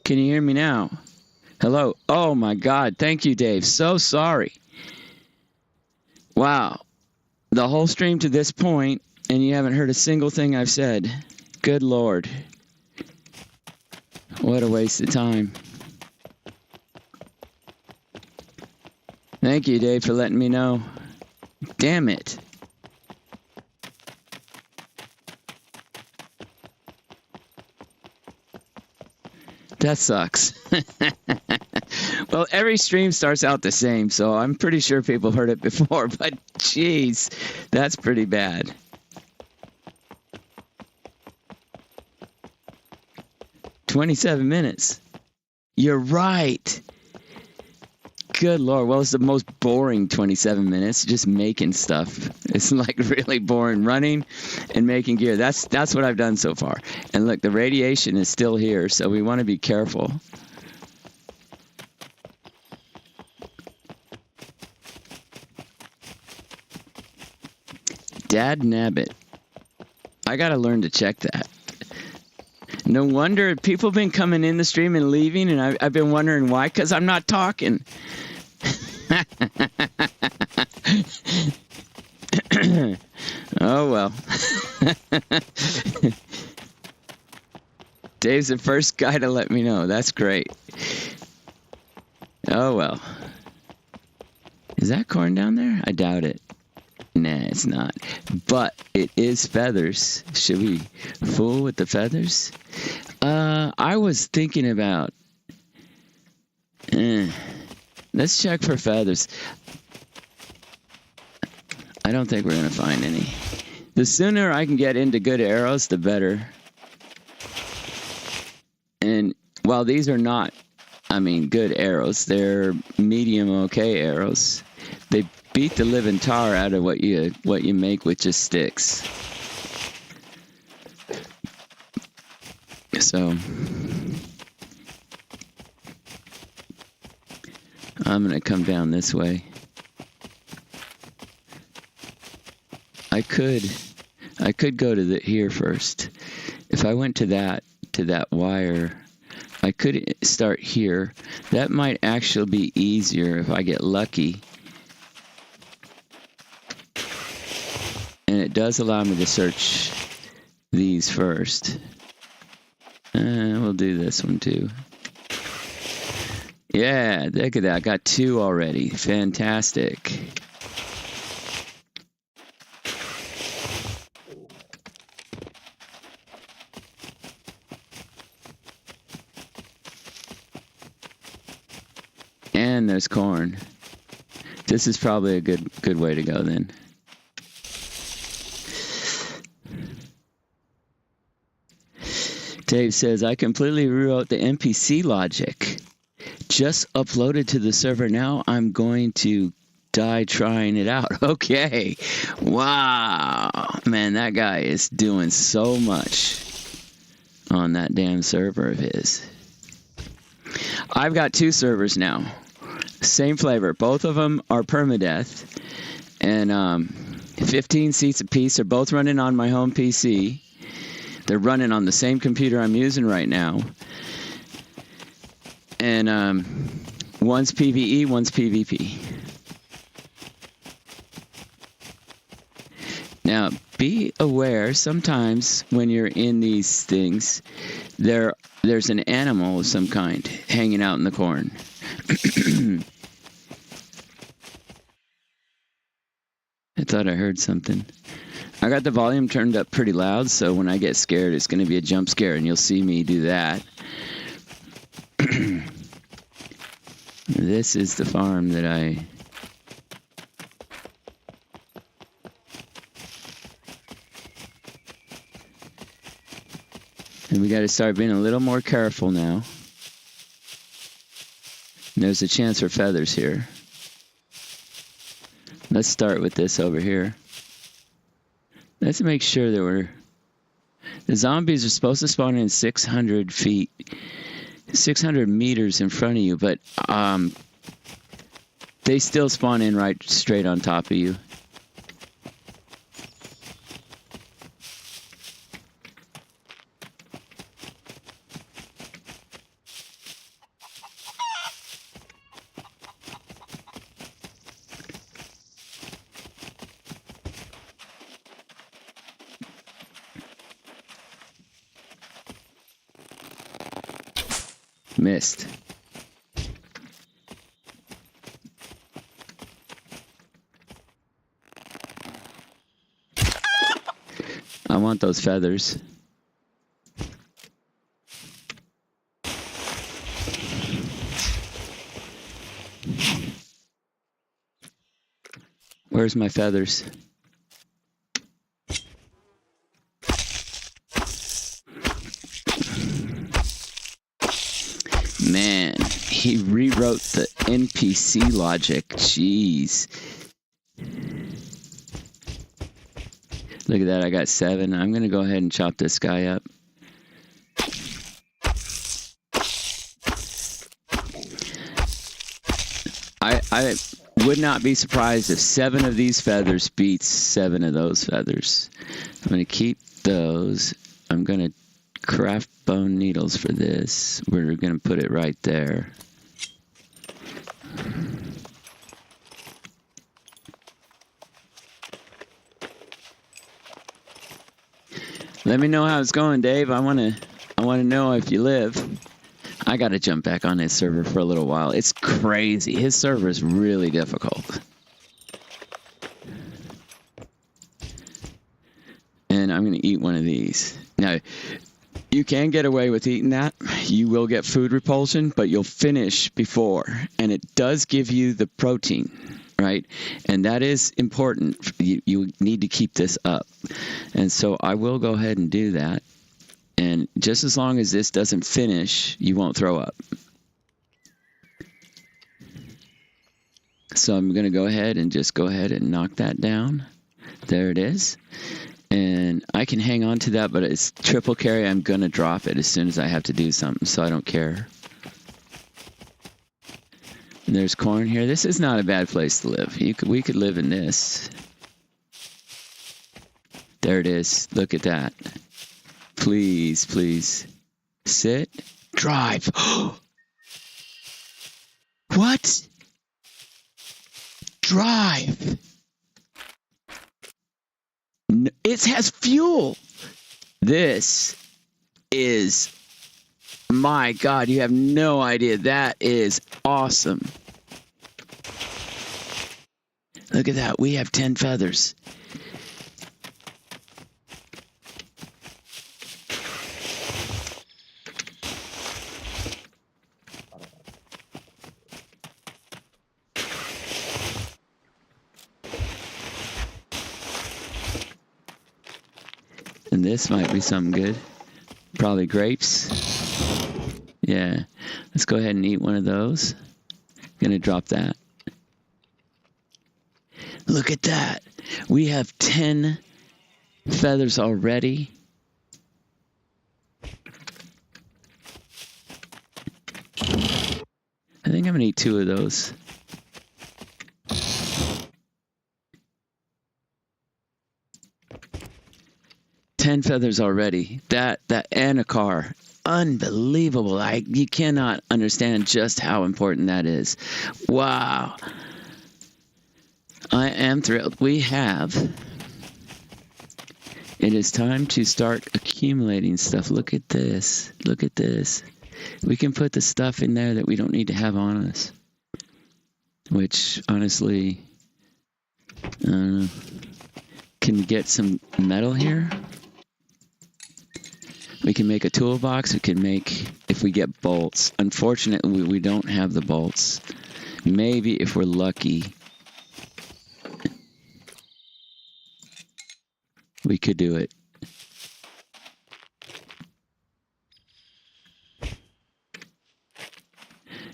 Can you hear me now? Hello? Oh my God. Thank you, Dave. So sorry. Wow. The whole stream to this point, and you haven't heard a single thing I've said. Good Lord. What a waste of time. Thank you, Dave, for letting me know. Damn it. That sucks. Well, every stream starts out the same, so I'm pretty sure people have heard it before, but jeez, that's pretty bad. "27 minutes. You're right. Good Lord. Well, it's the most boring 27 minutes, just making stuff. It's like really boring, running and making gear. That's what I've done so far. And look, the radiation is still here, so we want to be careful. Dad nabbit. I got to learn to check that. No wonder people have been coming in the stream and leaving, and I've been wondering why, because I'm not talking. Oh, well. Dave's the first guy to let me know. That's great. Oh, well. Is that corn down there? I doubt it. Nah, it's not. But it is feathers. Should we fool with the feathers? I was thinking about... let's check for feathers. I don't think we're going to find any. The sooner I can get into good arrows, the better. And while these are not, good arrows, they're medium okay arrows. They beat the living tar out of what you make with just sticks. So I'm going to come down this way. I could go to here first. If I went to that wire, I could start here. That might actually be easier if I get lucky. And it does allow me to search these first. We'll do this one too. Yeah, look at that. I got 2 already. Fantastic. And there's corn. This is probably a good way to go then. Dave says, I completely rewrote the NPC logic. Just uploaded to the server. Now I'm going to die trying it out. Okay. Wow. Man, that guy is doing so much on that damn server of his. I've got 2 servers now. Same flavor. Both of them are permadeath. And 15 seats apiece. They're both running on my home PC. They're running on the same computer I'm using right now. And one's PvE, one's PvP. Now, be aware, sometimes when you're in these things, there's an animal of some kind hanging out in the corn. I thought I heard something. I got the volume turned up pretty loud, so when I get scared, it's going to be a jump scare, and you'll see me do that. This is the farm that I... And we got to start being a little more careful now. There's a chance for feathers here. Let's start with this over here. Let's make sure that the zombies are supposed to spawn in 600 feet, 600 meters in front of you, but they still spawn in right straight on top of you. Missed. I want those feathers. Where's my feathers? Man, he rewrote the NPC logic. Jeez. Look at that, I got 7. I'm going to go ahead and chop this guy up. I would not be surprised if 7 of these feathers beats 7 of those feathers. I'm going to keep those. I'm going to craft bone needles for this. We're going to put it right there. Let me know how it's going, Dave. I want to know if you live. I got to jump back on his server for a little while. It's crazy. His server is really difficult. And I'm going to eat one of these. Now, you can get away with eating that. You will get food repulsion, but you'll finish before. And it does give you the protein, right? And that is important. You need to keep this up. And so I will go ahead and do that. And just as long as this doesn't finish, you won't throw up. So I'm going to go ahead and knock that down. There it is. And I can hang on to that, but it's triple carry. I'm going to drop it as soon as I have to do something, so I don't care. And there's corn here. This is not a bad place to live. We could live in this. There it is. Look at that. Please, please. Sit. Drive. What? Drive. No, it has fuel. This is... My God, you have no idea. That is awesome. Look at that. We have 10 feathers. And this might be something good. Probably grapes. Yeah. Let's go ahead and eat one of those. Gonna drop that. Look at that. We have 10 feathers already. I think I'm gonna eat 2 of those. Feathers already. That and a car. Unbelievable. You cannot understand just how important that is. Wow. I am thrilled. We have. It is time to start accumulating stuff. Look at this. Look at this. We can put the stuff in there that we don't need to have on us. Which, honestly, can we get some metal here? We can make a toolbox. We can make, if we get bolts. Unfortunately, we don't have the bolts. Maybe if we're lucky, we could do it.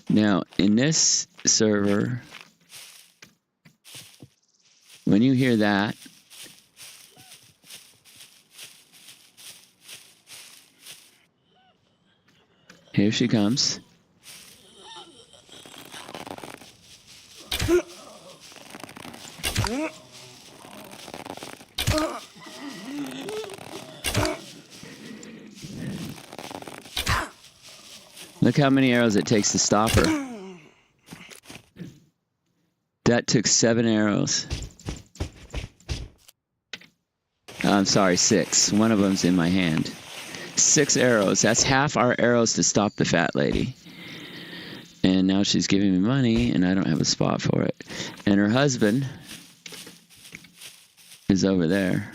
Now, in this server, when you hear that, here she comes. Look how many arrows it takes to stop her. That took 7 arrows. I'm sorry, 6. One of them's in my hand. 6 arrows. That's half our arrows to stop the fat lady. And now she's giving me money, and I don't have a spot for it. And her husband is over there.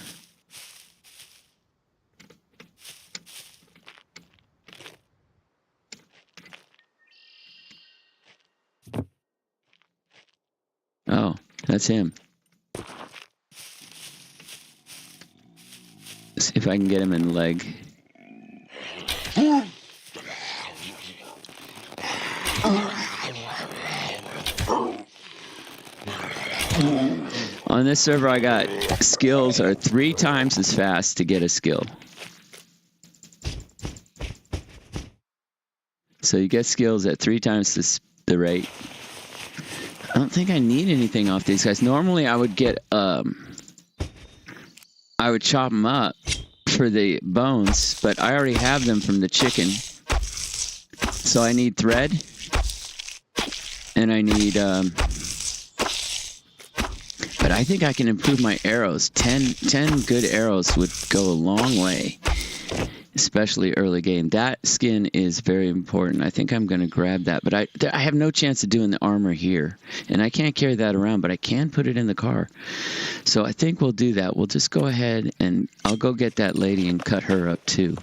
Oh, that's him. See if I can get him in the leg. On this server, I got skills are 3 times as fast to get a skill. So you get skills at 3 times the rate. I don't think I need anything off these guys. Normally, I would get, I would chop them up for the bones, but I already have them from the chicken. So I need thread, and I need, but I think I can improve my arrows. 10 good arrows would go a long way, especially early game. That skin is very important. I think I'm going to grab that, but I have no chance of doing the armor here, and I can't carry that around, but I can put it in the car. So I think we'll do that. We'll just go ahead, and I'll go get that lady and cut her up too.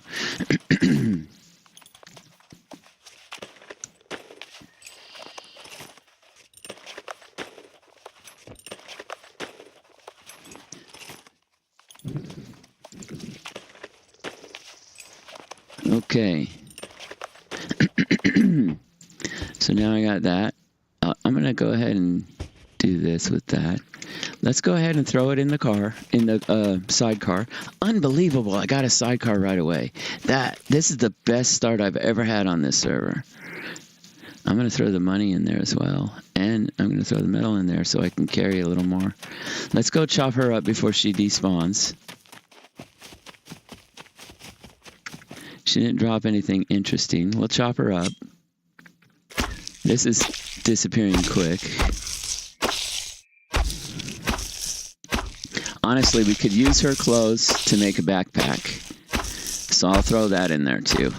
Okay. So now I got that. I'm going to go ahead and do this with that. Let's go ahead and throw it in the car, in the sidecar. Unbelievable. I got a sidecar right away. This is the best start I've ever had on this server. I'm going to throw the money in there as well. And I'm going to throw the metal in there so I can carry a little more. Let's go chop her up before she despawns. She didn't drop anything interesting. We'll chop her up. This is disappearing quick. Honestly, we could use her clothes to make a backpack. So I'll throw that in there too.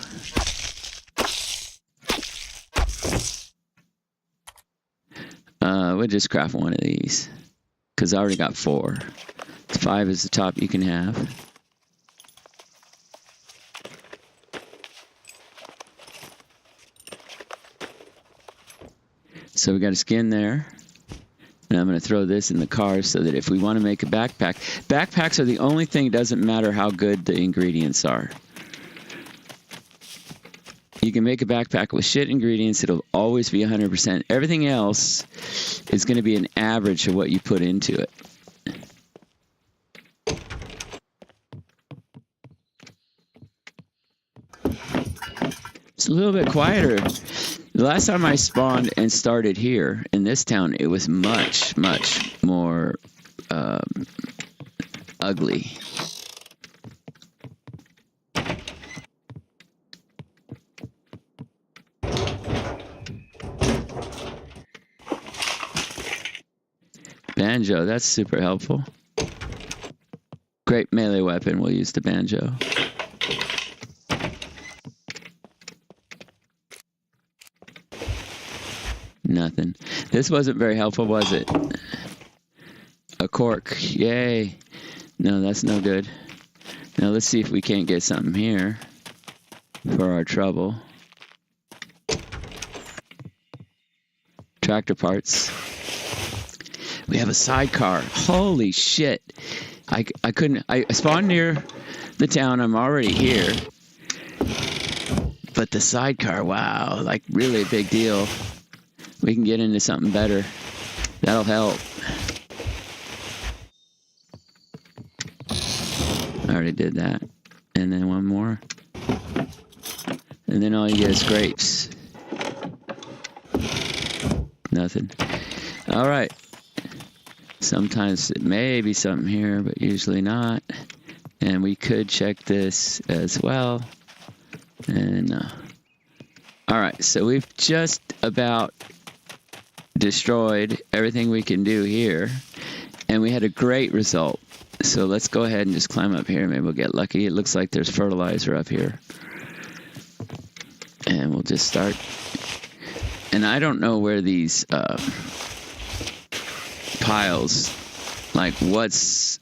We'll just craft one of these, because I already got 4. 5 is the top you can have. So we got a skin there. And I'm going to throw this in the car so that if we want to make a backpack. Backpacks are the only thing, it doesn't matter how good the ingredients are. You can make a backpack with shit ingredients. It'll always be 100%. Everything else is going to be an average of what you put into it. It's a little bit quieter. The last time I spawned and started here in this town, it was much, much more ugly. Banjo, that's super helpful. Great melee weapon, we'll use the banjo. Nothing. This wasn't very helpful, was it? A cork. Yay. No, that's no good. Now let's see if we can't get something here for our trouble. Tractor parts. We have a sidecar. Holy shit. I spawned near the town. I'm already here. But the sidecar, wow. Like really a big deal. We can get into something better. That'll help. I already did that. And then one more. And then all you get is grapes. Nothing. All right. Sometimes it may be something here, but usually not. And we could check this as well. And all right, so we've just about destroyed everything we can do here, and we had a great result. So let's go ahead and just climb up here. Maybe we'll get lucky. It looks like there's fertilizer up here, and we'll just start. And I don't know where these piles, like what's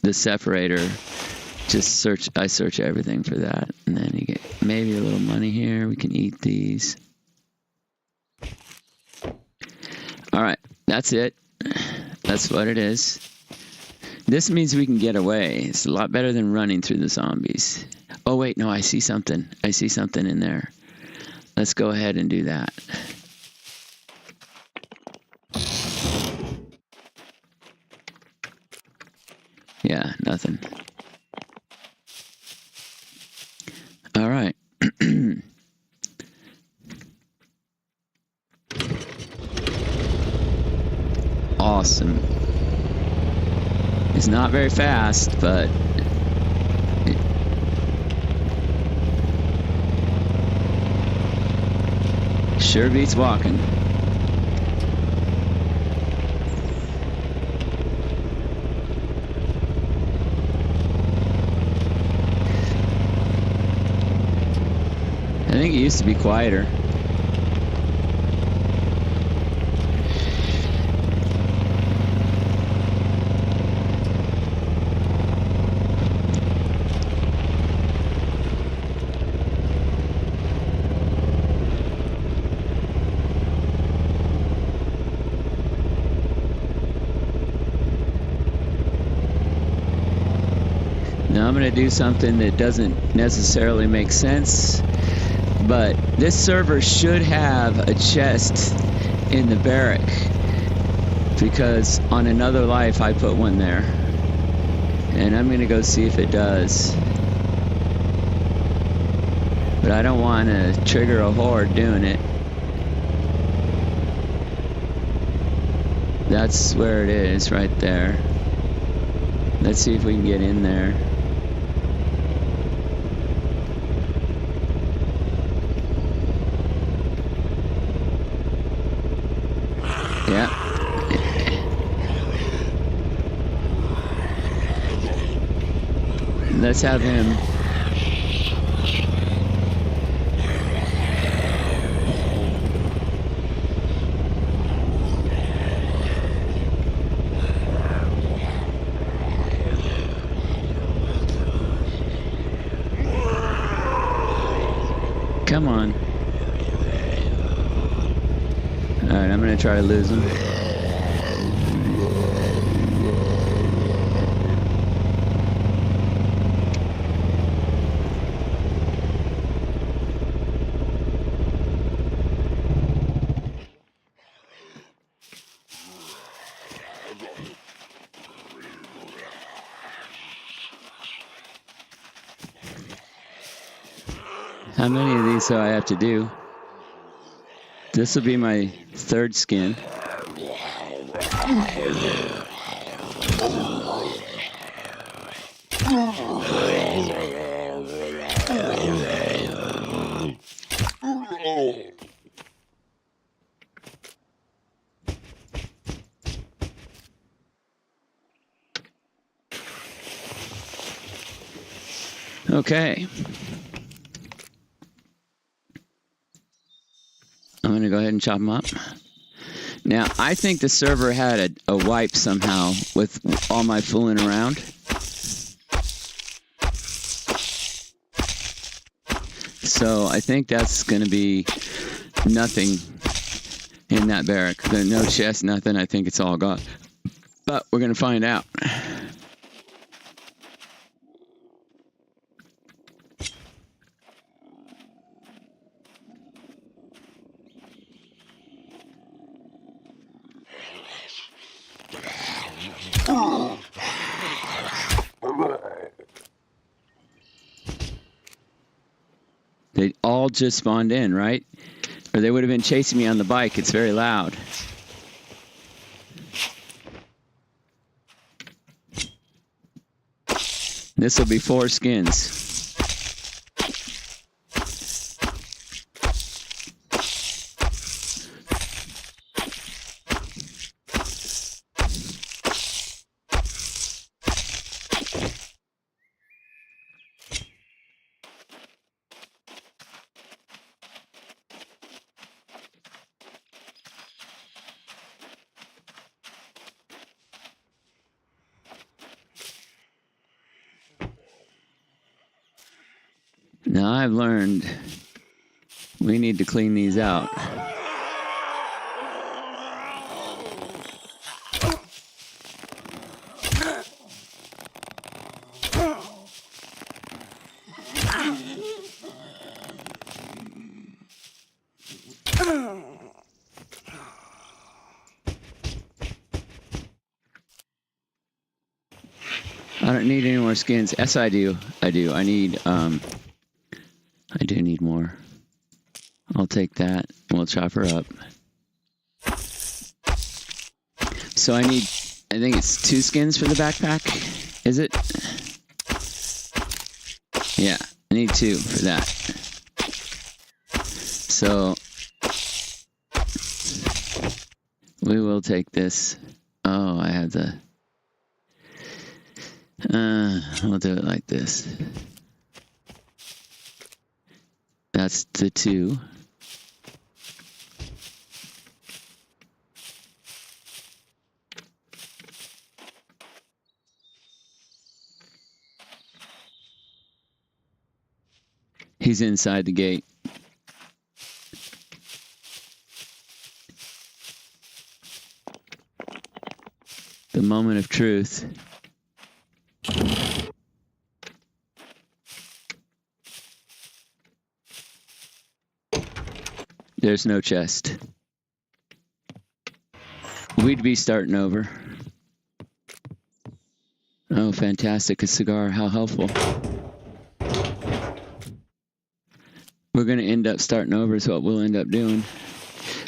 the separator. Just search, I search everything for that. And then you get maybe a little money here. We can eat these. All right, that's it. That's what it is. This means we can get away. It's a lot better than running through the zombies. Oh, wait, no, I see something. I see something in there. Let's go ahead and do that. Yeah, nothing. All right. Awesome. It's not very fast, but it sure beats walking. I think it used to be quieter. Now I'm going to do something that doesn't necessarily make sense. But this server should have a chest in the barrack, because on another life I put one there. And I'm going to go see if it does. But I don't want to trigger a horde doing it. That's where it is, right there. Let's see if we can get in there. Yeah. Let's have him. Come on. Alright, I'm gonna try to lose him. How many of these do I have to do? This will be my third skin. Okay. I'm going to go ahead and chop them up. Now, I think the server had a wipe somehow with all my fooling around. So I think that's going to be nothing in that barrack. No chest, nothing. I think it's all gone. But we're going to find out. They all just spawned in, right? Or they would have been chasing me on the bike. It's very loud. This will be 4 skins. Now I've learned we need to clean these out. I don't need any more skins. Yes, I do. I do. I do need more. I'll take that and we'll chop her up. So I think it's 2 skins for the backpack. Is it? Yeah, I need 2 for that. So we will take this. Oh, I have the... we'll do it like this. That's the 2. He's inside the gate. The moment of truth. There's no chest. We'd be starting over. Oh, fantastic. A cigar. How helpful. We're going to end up starting over is what we'll end up doing.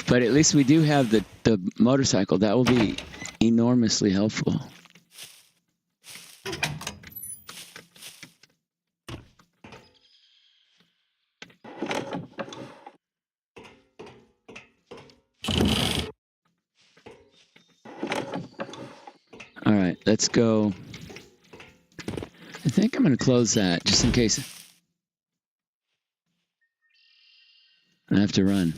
But at least we do have the motorcycle. That will be enormously helpful. All right, let's go. I think I'm going to close that just in case I have to run.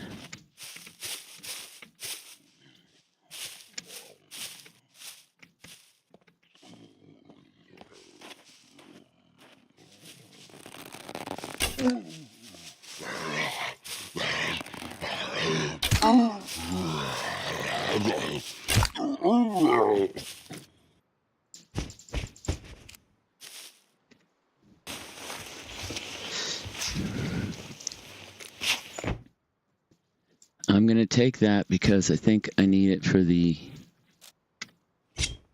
I'm going to take that because I think I need it for the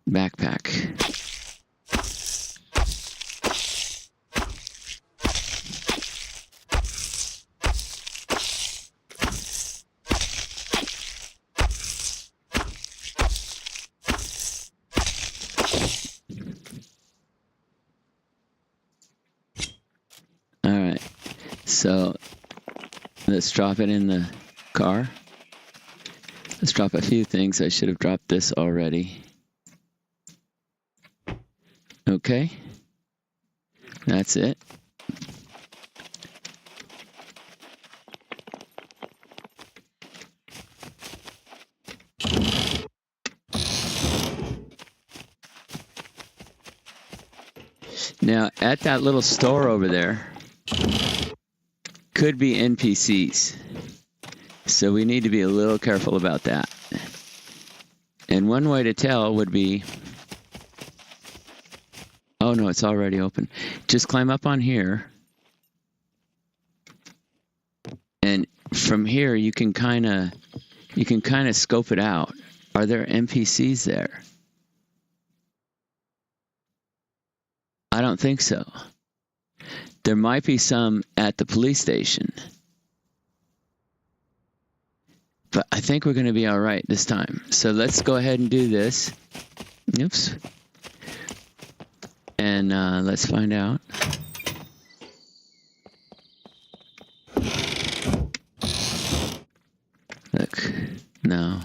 backpack. All right, so let's drop it in the car. Let's drop a few things. I should have dropped this already. Okay. That's it. Now, at that little store over there, could be NPCs. So we need to be a little careful about that. And one way to tell would be... Oh no, it's already open. Just climb up on here. And from here you can kind of scope it out. Are there NPCs there? I don't think so. There might be some at the police station. But I think we're going to be all right this time. So let's go ahead and do this. Oops. And let's find out. Look, no.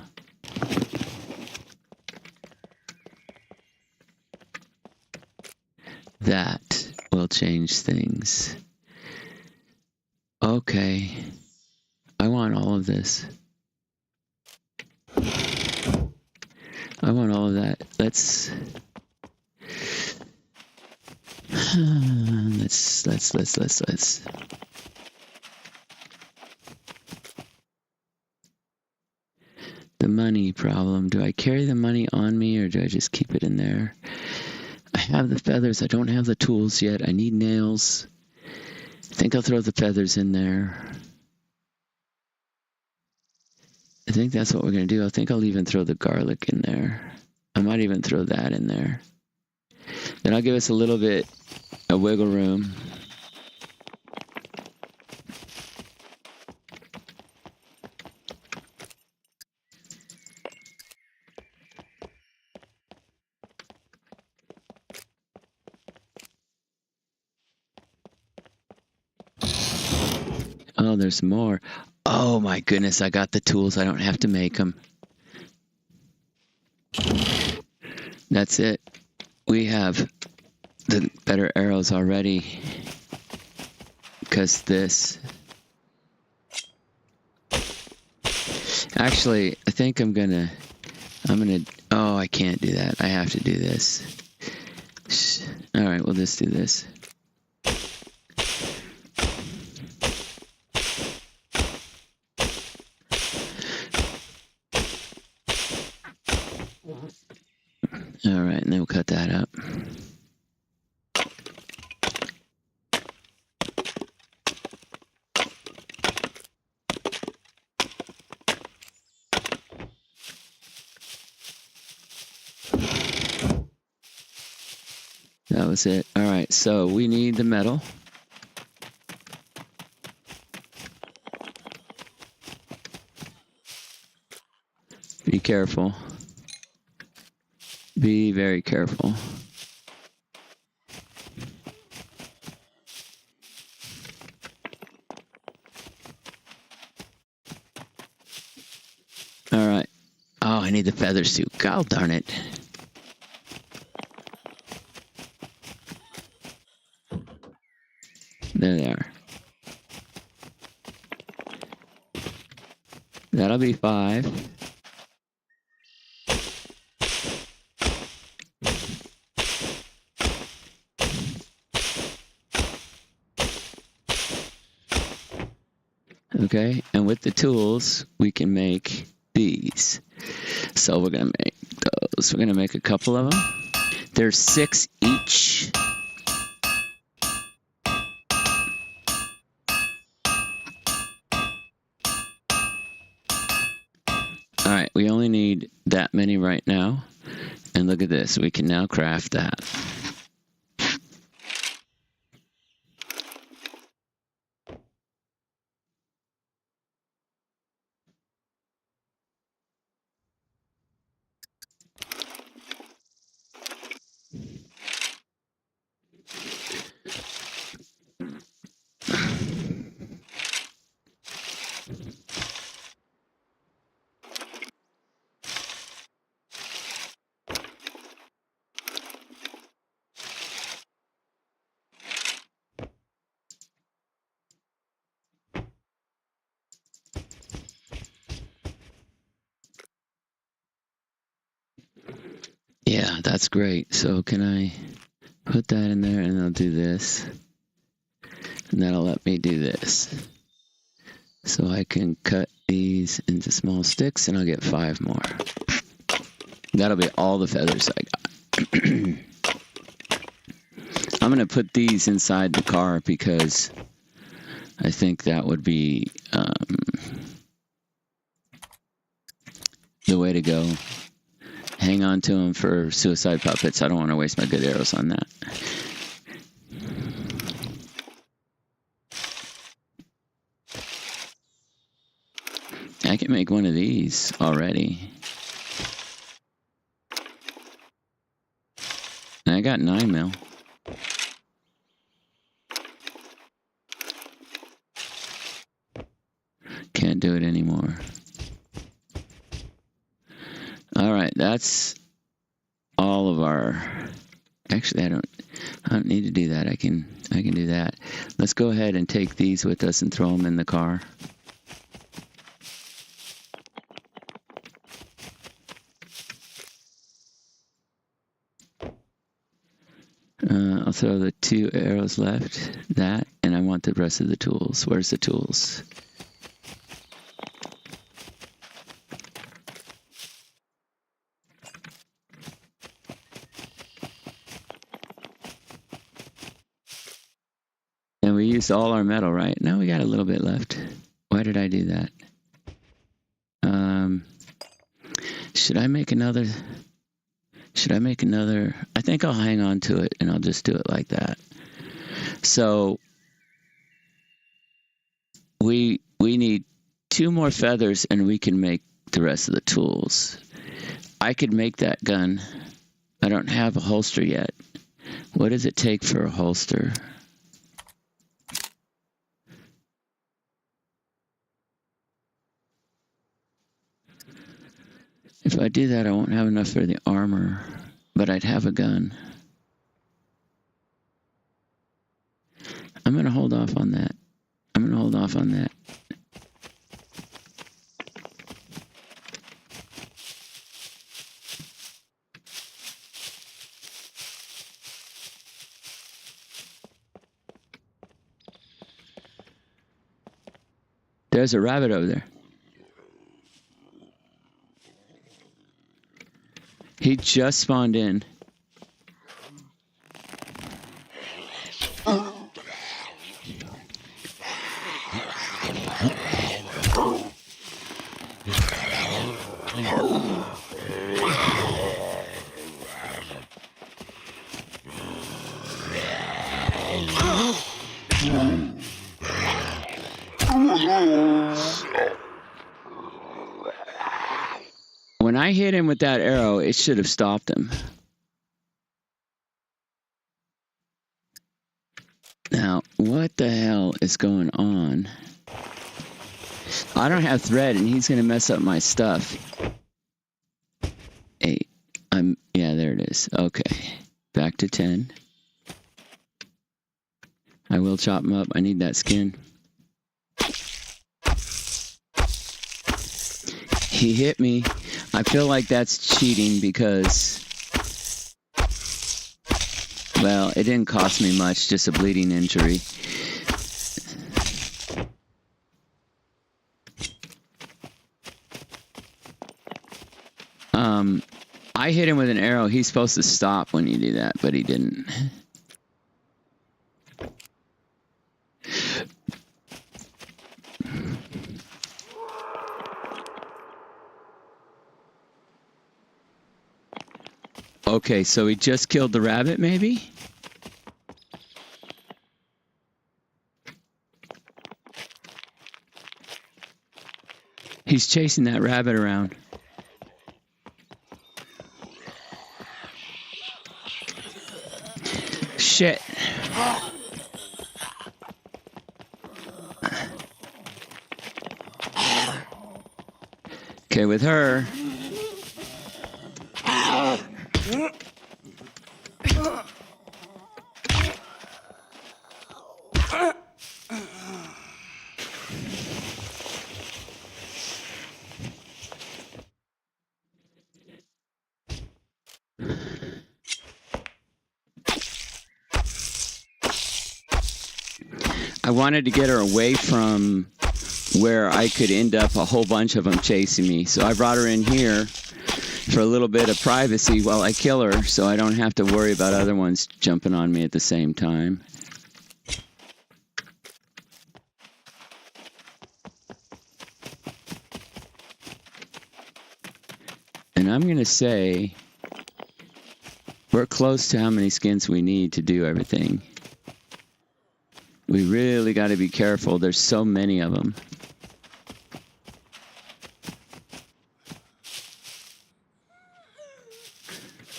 That will change things. Okay. I want all of this. I want all of that. Let's... Let's. The money problem. Do I carry the money on me or do I just keep it in there? I have the feathers. I don't have the tools yet. I need nails. I think I'll throw the feathers in there. I think that's what we're going to do. I think I'll even throw the garlic in there. I might even throw that in there. Then I'll give us a little bit of wiggle room. Oh, there's more. Oh my goodness, I got the tools. I don't have to make them. That's it. We have the better arrows already. Because this... Actually, I think I'm gonna... Oh, I can't do that. I have to do this. Alright, we'll just do this. Alright, and then we'll cut that up. That was it. Alright, so we need the metal. Be careful. Be very careful. All right. Oh, I need the feathers too. God darn it. There they are. That'll be 5. Okay, and with the tools, we can make these. So we're going to make those. We're going to make a couple of them. There's 6 each. All right, we only need that many right now. And look at this. We can now craft that. Yeah, that's great. So can I put that in there and I'll do this. And that'll let me do this. So I can cut these into small sticks and I'll get 5 more. That'll be all the feathers I got. I'm going to put these inside the car because I think that would be the way to go. Hang on to them for suicide puppets. I don't want to waste my good arrows on that. I can make one of these already. And I got 9 mil. Can't do it anymore. All right, that's all of our. Actually, I don't need to do that. I can do that. Let's go ahead and take these with us and throw them in the car. I'll So the 2 arrows left, that, and I want the rest of the tools. Where's the tools? And we used all our metal, right? Now we got a little bit left. Why did I do that? Should I make another? I think I'll hang on to it and I'll just do it like that. So we need 2 more feathers and we can make the rest of the tools. I could make that gun. I don't have a holster yet. What does it take for a holster? If I do that, I won't have enough for the armor, but I'd have a gun. I'm going to hold off on that. There's a rabbit over there. He just spawned in. When I hit him with that arrow, it should have stopped him. Now, what the hell is going on? I don't have thread, and he's going to mess up my stuff. Yeah, there it is. Okay, back to 10. I will chop him up. I need that skin. He hit me. I feel like that's cheating because, well, it didn't cost me much, just a bleeding injury. I hit him with an arrow. He's supposed to stop when you do that, but he didn't. Okay, so he just killed the rabbit, maybe? He's chasing that rabbit around. Shit. Okay, with her. I wanted to get her away from where I could end up a whole bunch of them chasing me. So I brought her in here for a little bit of privacy while I kill her, so I don't have to worry about other ones jumping on me at the same time. And I'm going to say we're close to how many skins we need to do everything. We really got to be careful. There's so many of them.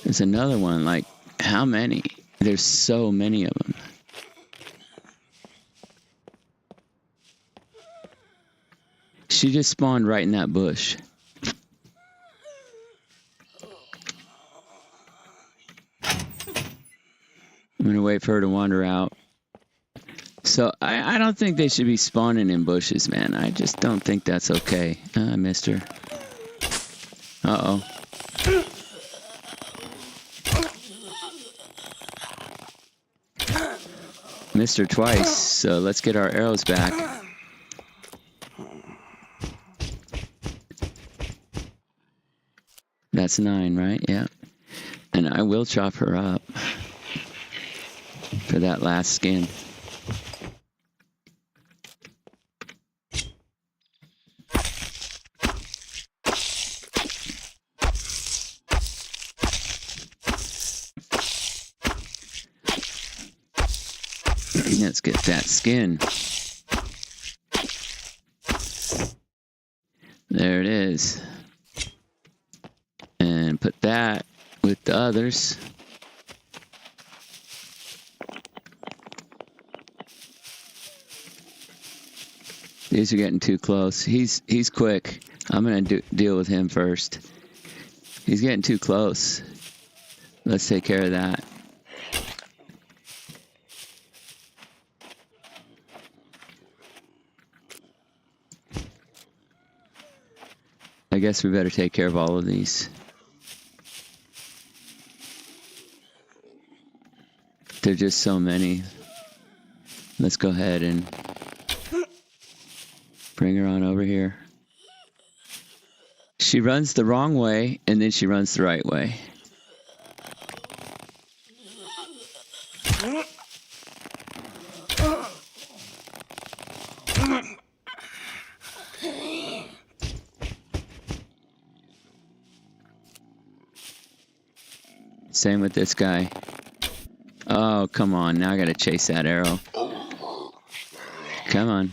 There's another one, like, how many? There's so many of them. She just spawned right in that bush. I'm going to wait for her to wander out. So I don't think they should be spawning in bushes, man. I just don't think that's okay. I missed her. Uh-oh. Missed her twice, so let's get our arrows back. That's 9, right? Yeah. And I will chop her up for that last skin. Let's get that skin. There it is. And put that with the others. These are getting too close. He's quick. I'm going to deal with him first. He's getting too close. Let's take care of that. I guess we better take care of all of these. There are just so many. Let's go ahead and bring her on over here. She runs the wrong way, and then she runs the right way. Same with this guy. Oh, come on. Now I gotta chase that arrow. Come on.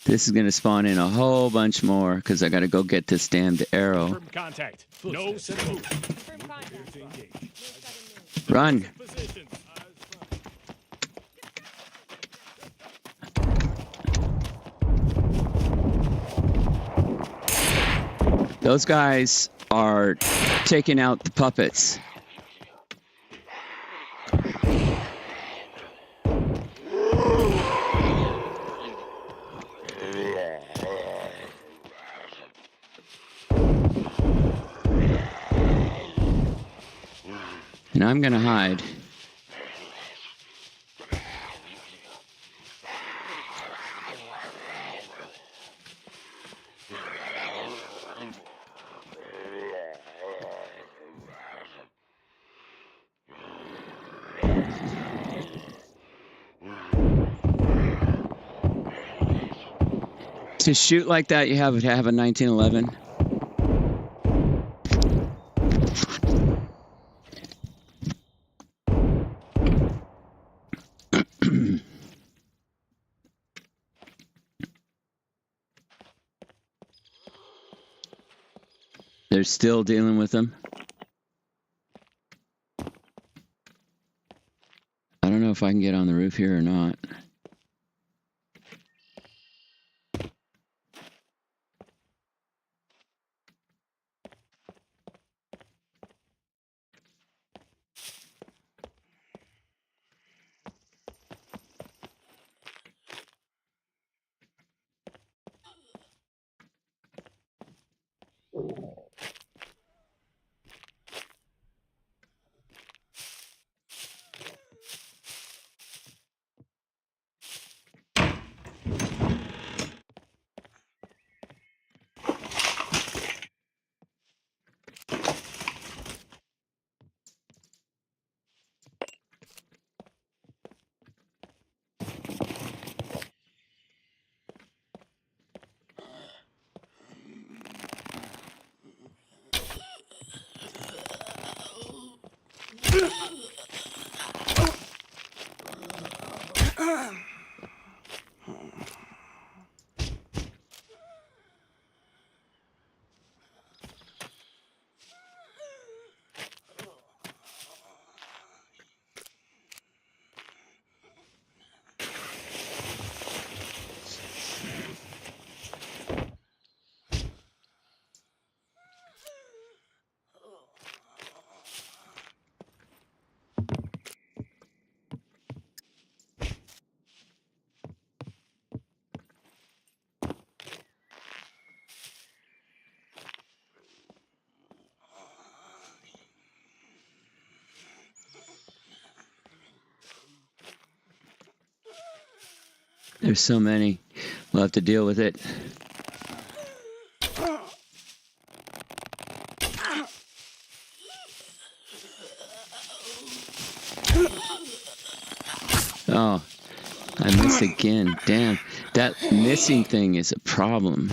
This is gonna spawn in a whole bunch more because I gotta go get this damned arrow. Contact. No signal. Run. Those guys are taking out the puppets. And I'm gonna hide. To shoot like that, you have to have a 1911. They're still dealing with them. I don't know if I can get on the roof here or not. There's so many. We'll have to deal with it. Oh, I missed again. Damn, that missing thing is a problem.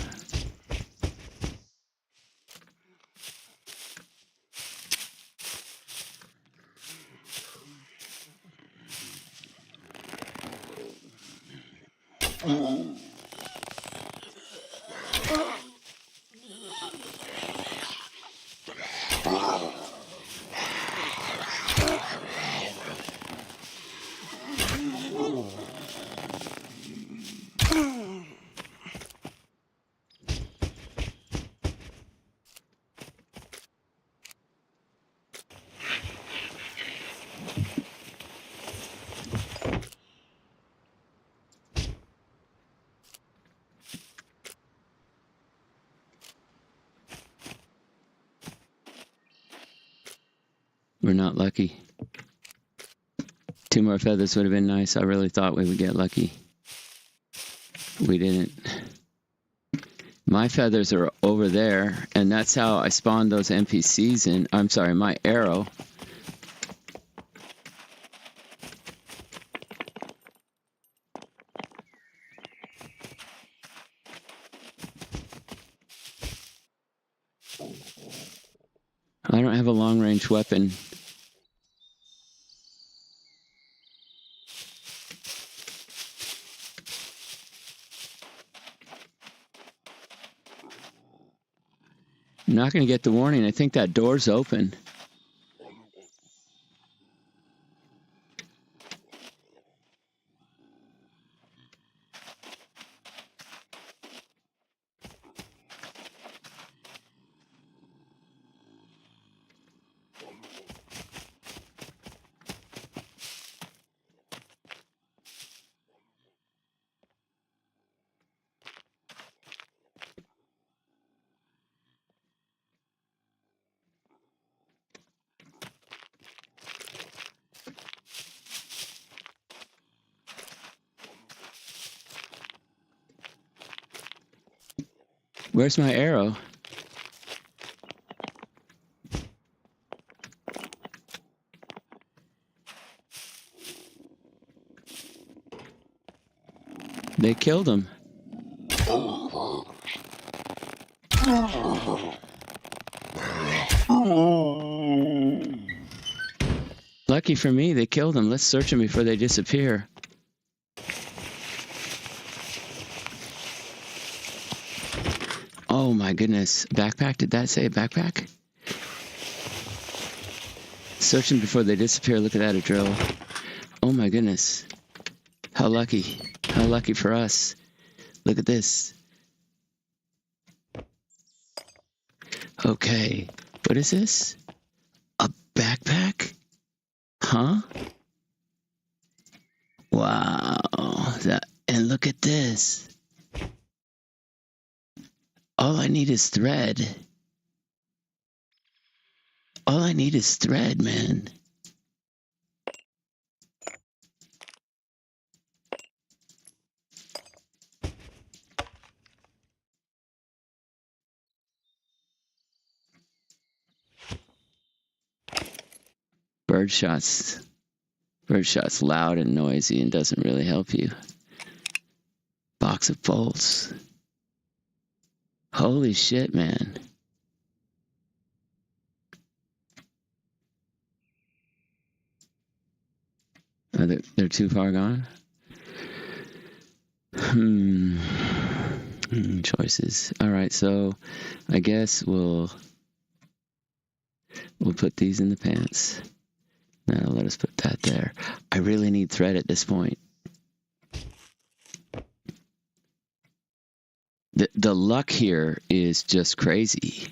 We're not lucky. 2 more feathers would have been nice. I really thought we would get lucky. We didn't. My feathers are over there, and that's how I spawned those NPCs in. I'm sorry, my arrow. I don't have a long-range weapon. I'm not going to get the warning. I think that door's open. Where's my arrow? They killed him. Lucky for me, they killed him. Let's search them before they disappear. Oh my goodness. Backpack? Did that say a backpack? Search them before they disappear. Look at that, a drill. Oh my goodness. How lucky. How lucky for us. Look at this. Okay. What is this? A backpack? Huh? Wow. And look at this. All I need is thread. All I need is thread, man. Birdshot's loud and noisy and doesn't really help you. Box of bolts. Holy shit, man. They're too far gone? Choices. All right, so I guess we'll put these in the pants. Now let us put that there. I really need thread at this point. The luck here is just crazy.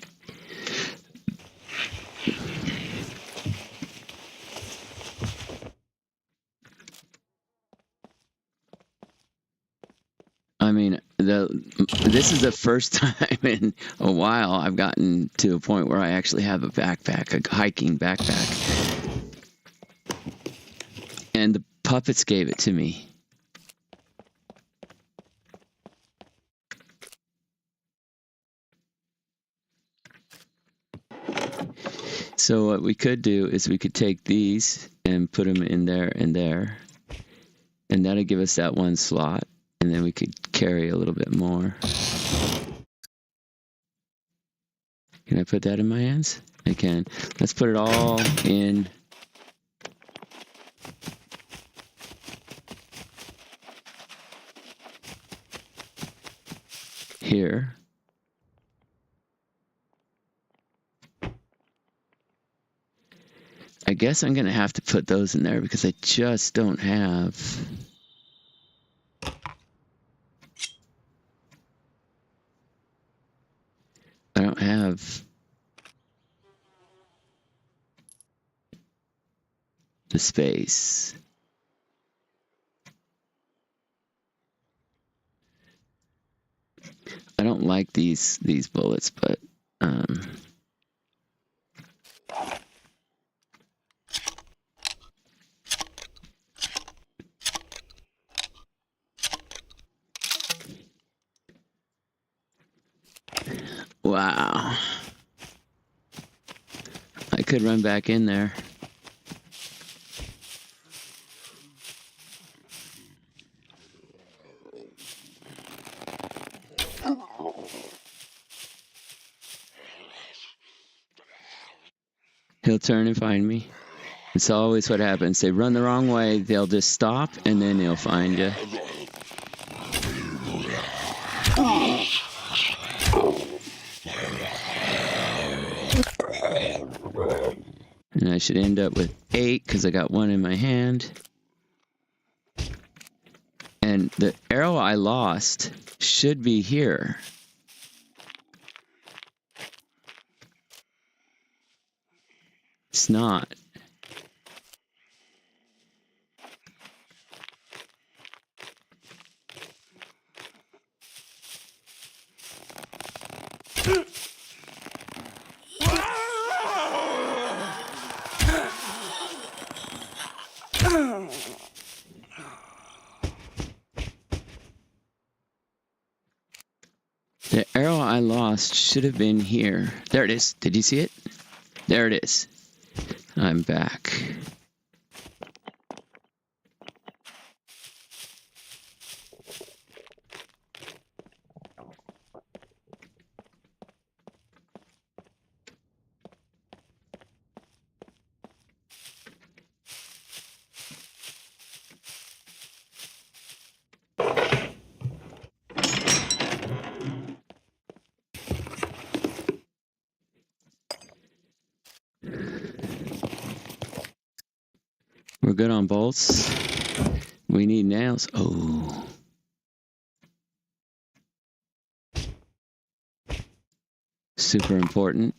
I mean, this is the first time in a while I've gotten to a point where I actually have a backpack, a hiking backpack. And the puppets gave it to me. So what we could do is we could take these and put them in there and there. And that'll give us that one slot. And then we could carry a little bit more. Can I put that in my hands? I can. Let's put it all in here. I guess I'm going to have to put those in there because I just don't have... I don't have the space. I don't like these bullets, but wow. I could run back in there. He'll turn and find me. It's always what happens. They run the wrong way, they'll just stop, and then they'll find you. And I should end up with 8 because I got 1 in my hand. And the arrow I lost should be here. It's not. The arrow I lost should have been here. There it is. Did you see it? There it is. I'm back. We're good on bolts. We need nails. Oh. Super important.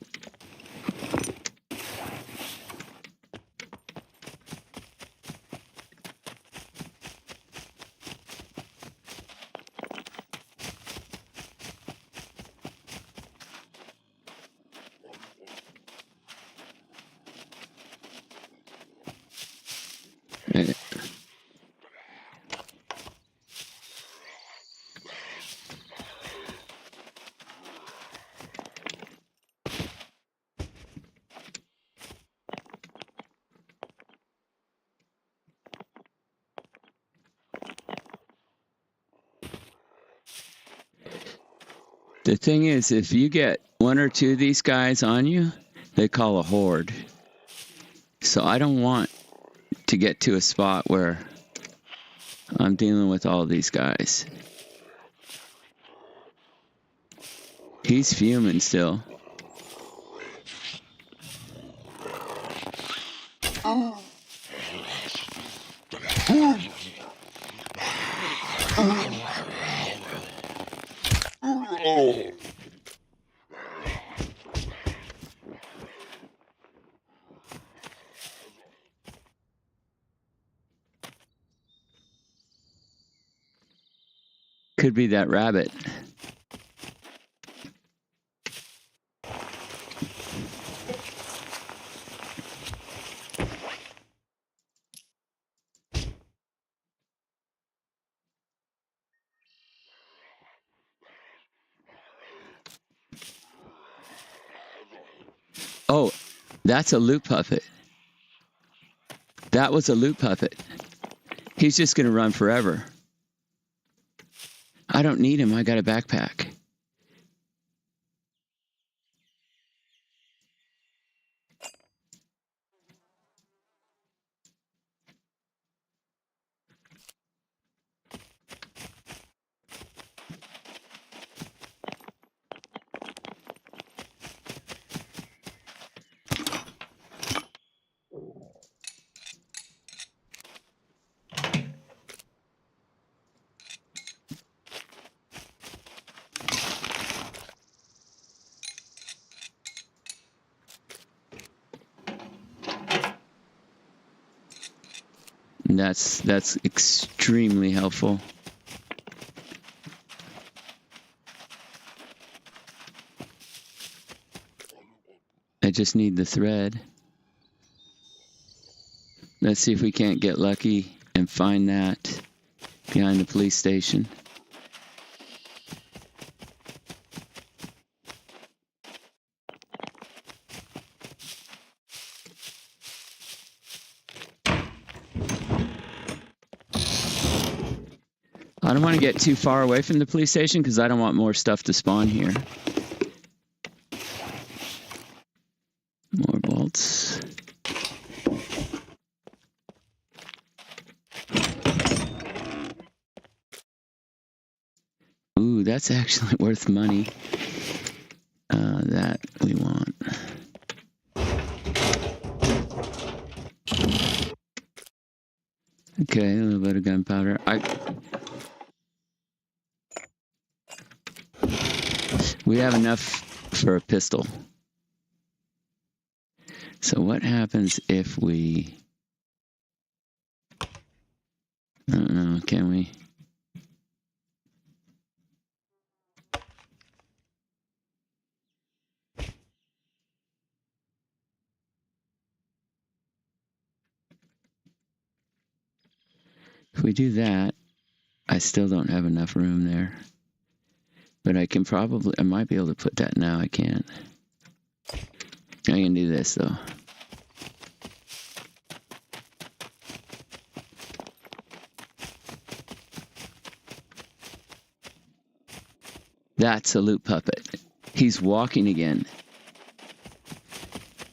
The thing is, if you get 1 or 2 of these guys on you, they call a horde. So I don't want to get to a spot where I'm dealing with all these guys. He's fuming still. Could be that rabbit. Oh, that's a loot puppet. That was a loot puppet. He's just going to run forever. I don't need him. I got a backpack. And that's extremely helpful. I just need the thread. Let's see if we can't get lucky and find that behind the police station. I don't want to get too far away from the police station because I don't want more stuff to spawn here. More bolts. Ooh, that's actually worth money. That we want. Okay, a little bit of gunpowder. We have enough for a pistol. So what happens if we... I don't know, can we? If we do that, I still don't have enough room there. But I might be able to put that now. I can't. I can do this though. That's a loot puppet. He's walking again.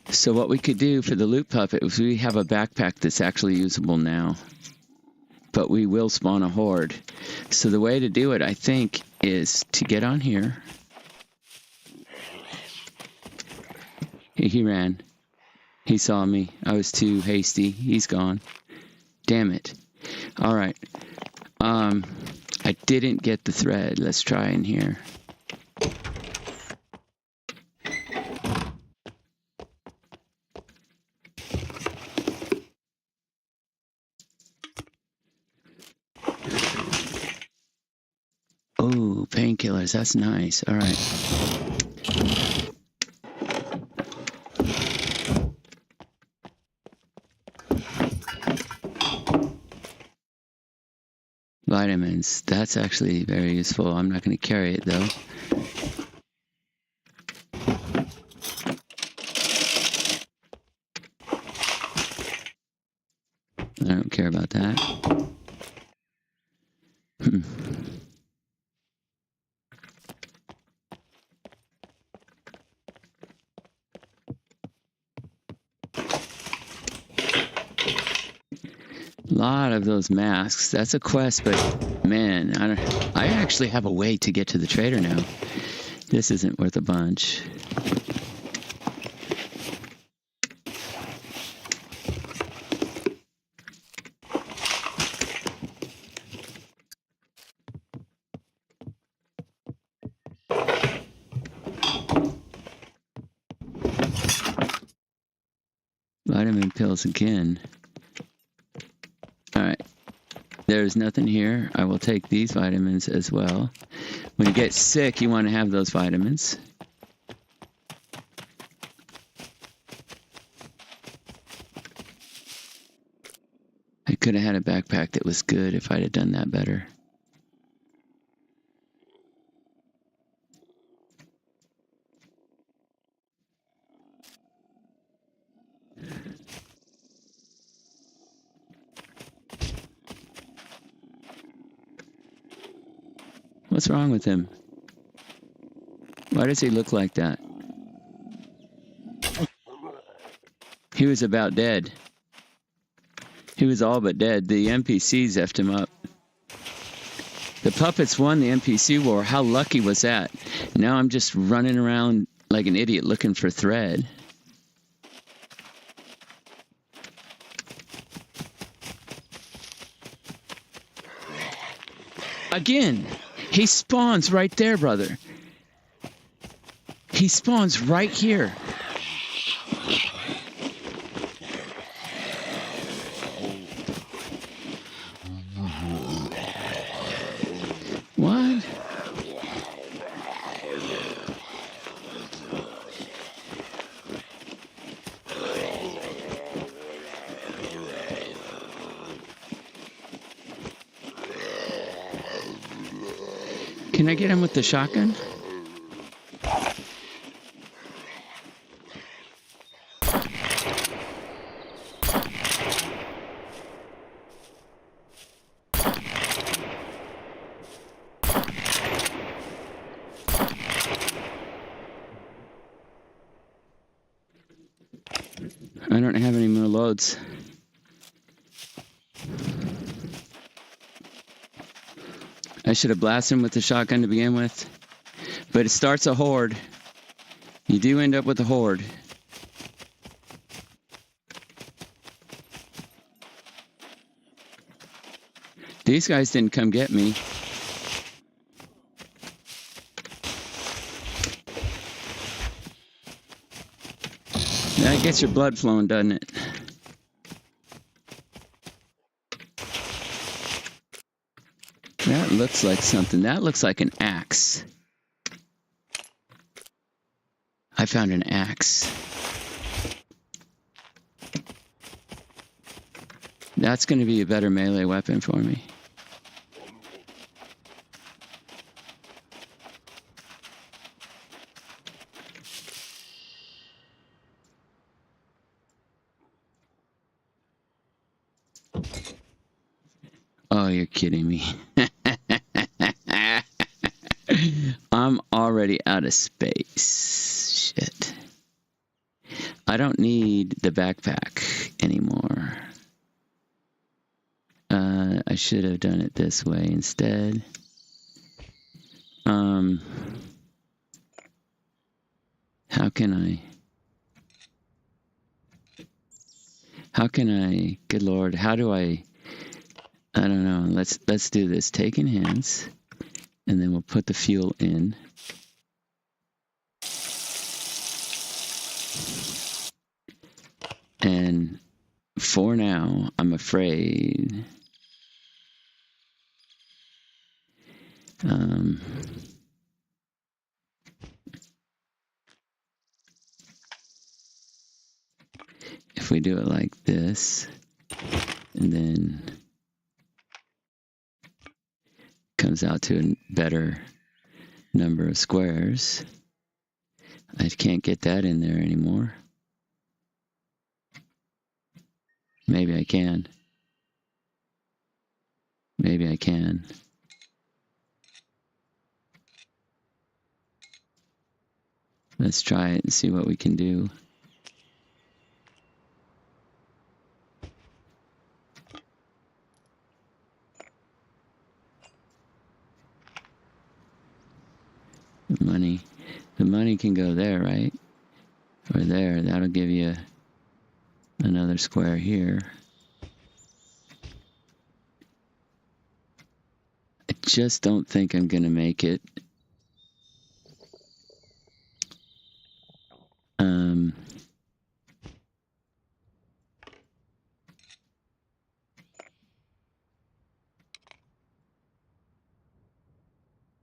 So what we could do for the loot puppet is we have a backpack that's actually usable now. But we will spawn a horde. So the way to do it, I think, is to get on here. He ran. He saw me. I was too hasty. He's gone. Damn it. All right. I didn't get the thread. Let's try in here. Oh, painkillers. That's nice. All right. Vitamins. That's actually very useful. I'm not going to carry it, though. I don't care about that. A lot of those masks. That's a quest, but man, I actually have a way to get to the trader now. This isn't worth a bunch. Vitamin pills again. All right. There's nothing here. I will take these vitamins as well. When you get sick, you want to have those vitamins. I could have had a backpack that was good if I'd have done that better. What's wrong with him? Why does he look like that? He was about dead. He was all but dead. The NPCs effed him up. The puppets won the NPC war. How lucky was that? Now I'm just running around like an idiot looking for thread. Again, he spawns right there, brother. He spawns right here. What? Can I get him with the shotgun? I don't have any more loads. I should have blasted him with the shotgun to begin with. But it starts a horde. You do end up with a horde. These guys didn't come get me. That gets your blood flowing, doesn't it? That looks like something. That looks like an axe. I found an axe. That's going to be a better melee weapon for me. Oh, you're kidding me. I'm already out of space. Shit. I don't need the backpack anymore. I should have done it this way instead. How can I, good Lord, how do I don't know. Let's do this. Take in hands, and then we'll put the fuel in. And for now, I'm afraid if we do it like this, and then comes out to a better number of squares. I can't get that in there anymore. Maybe I can. Maybe I can. Let's try it and see what we can do. The money can go there, right? Or there. That'll give you another square here. I just don't think I'm gonna make it.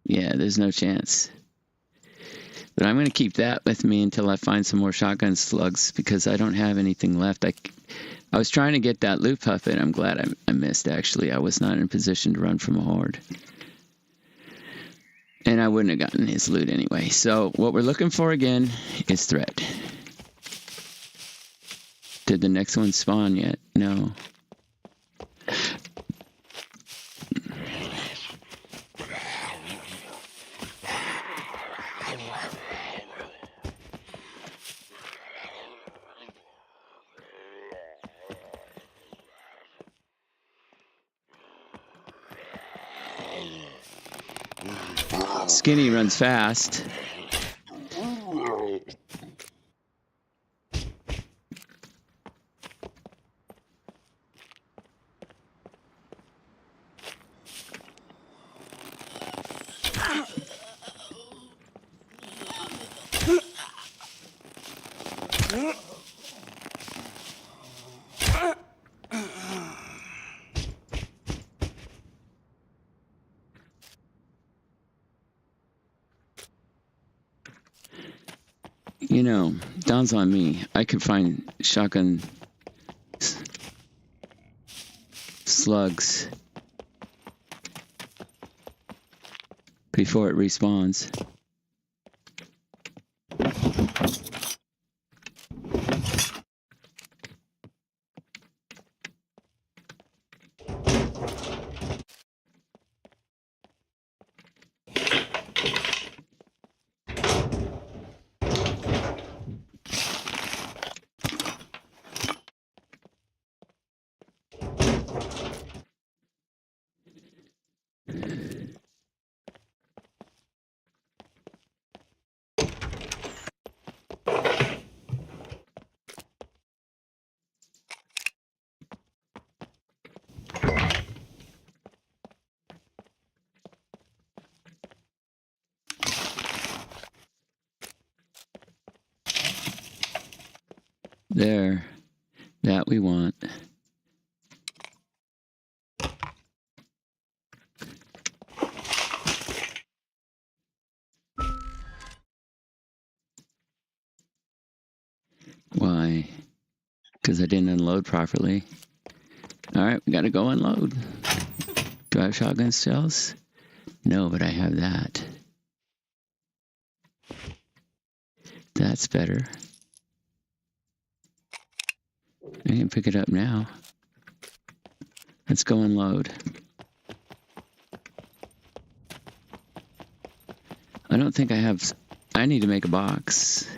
Yeah, there's no chance. But I'm going to keep that with me until I find some more shotgun slugs, because I don't have anything left. I was trying to get that loot puppet. I'm glad I missed, actually. I was not in a position to run from a horde. And I wouldn't have gotten his loot anyway. So what we're looking for again is thread. Did the next one spawn yet? No. Skinny runs fast. You know, dawns on me, I could find shotgun slugs before it respawns. There, that we want. Why? Because I didn't unload properly. Alright, we gotta go unload. Do I have shotgun shells? No, but I have that. That's better. I can pick it up now. Let's go unload. I don't think I have... I need to make a box.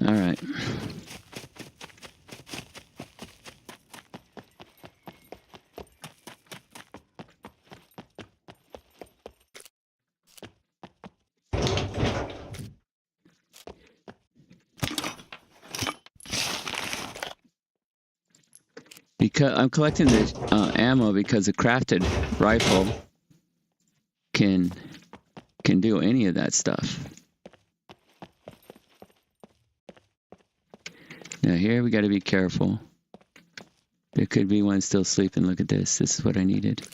All right. Because I'm collecting the ammo because a crafted rifle can do any of that stuff. Now here we got to be careful. There could be one still sleeping. Look at this. This is what I needed.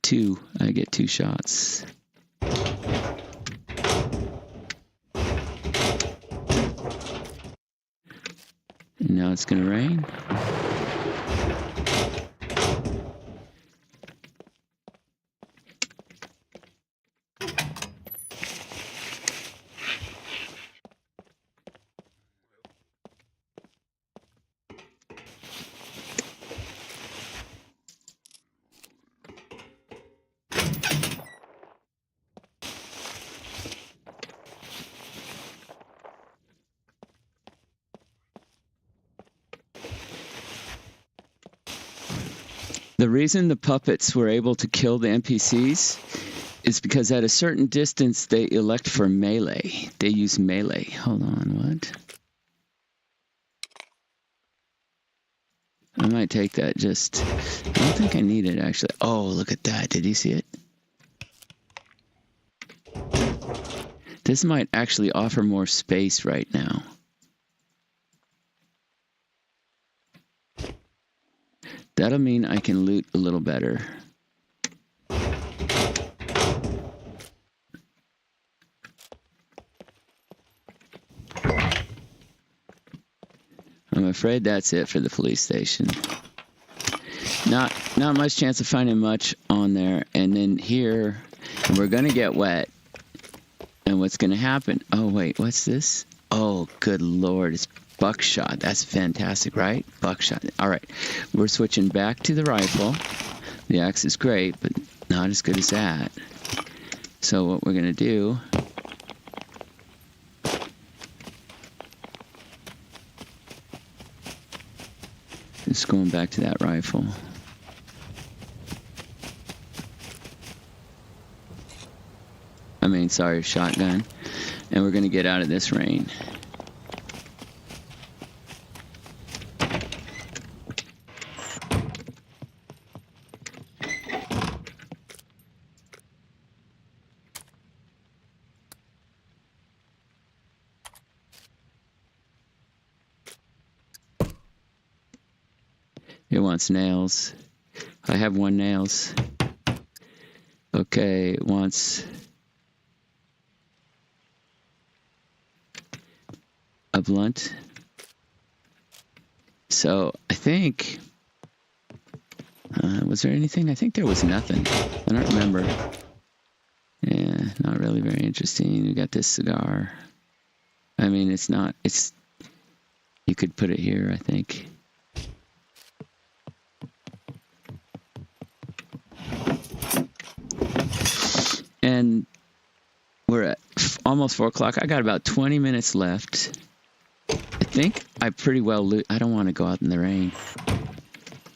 2. I get 2 shots. And now it's going to rain. The reason the puppets were able to kill the NPCs is because at a certain distance they elect for melee. They use melee. Hold on, what? I might take that just... I don't think I need it, actually. Oh, look at that. Did you see it? This might actually offer more space right now. That'll mean I can loot a little better. I'm afraid that's it for the police station. Not much chance of finding much on there. And then here, we're gonna get wet. And what's gonna happen? Oh wait, what's this? Oh, good Lord! It's Buckshot. That's fantastic, right? Buckshot. All right. We're switching back to the rifle. The axe is great, but not as good as that. So what we're going to do is going back to that rifle. Sorry, shotgun. And we're going to get out of this rain. It wants nails. I have 1 nails. Okay, it wants a blunt. So I think, was there anything? I think there was nothing. I don't remember. Yeah, not really very interesting. We got this cigar. I mean, it's not, it's, you could put it here, I think. And we're at almost 4 o'clock. I got about 20 minutes left. I think I pretty well I don't want to go out in the rain. All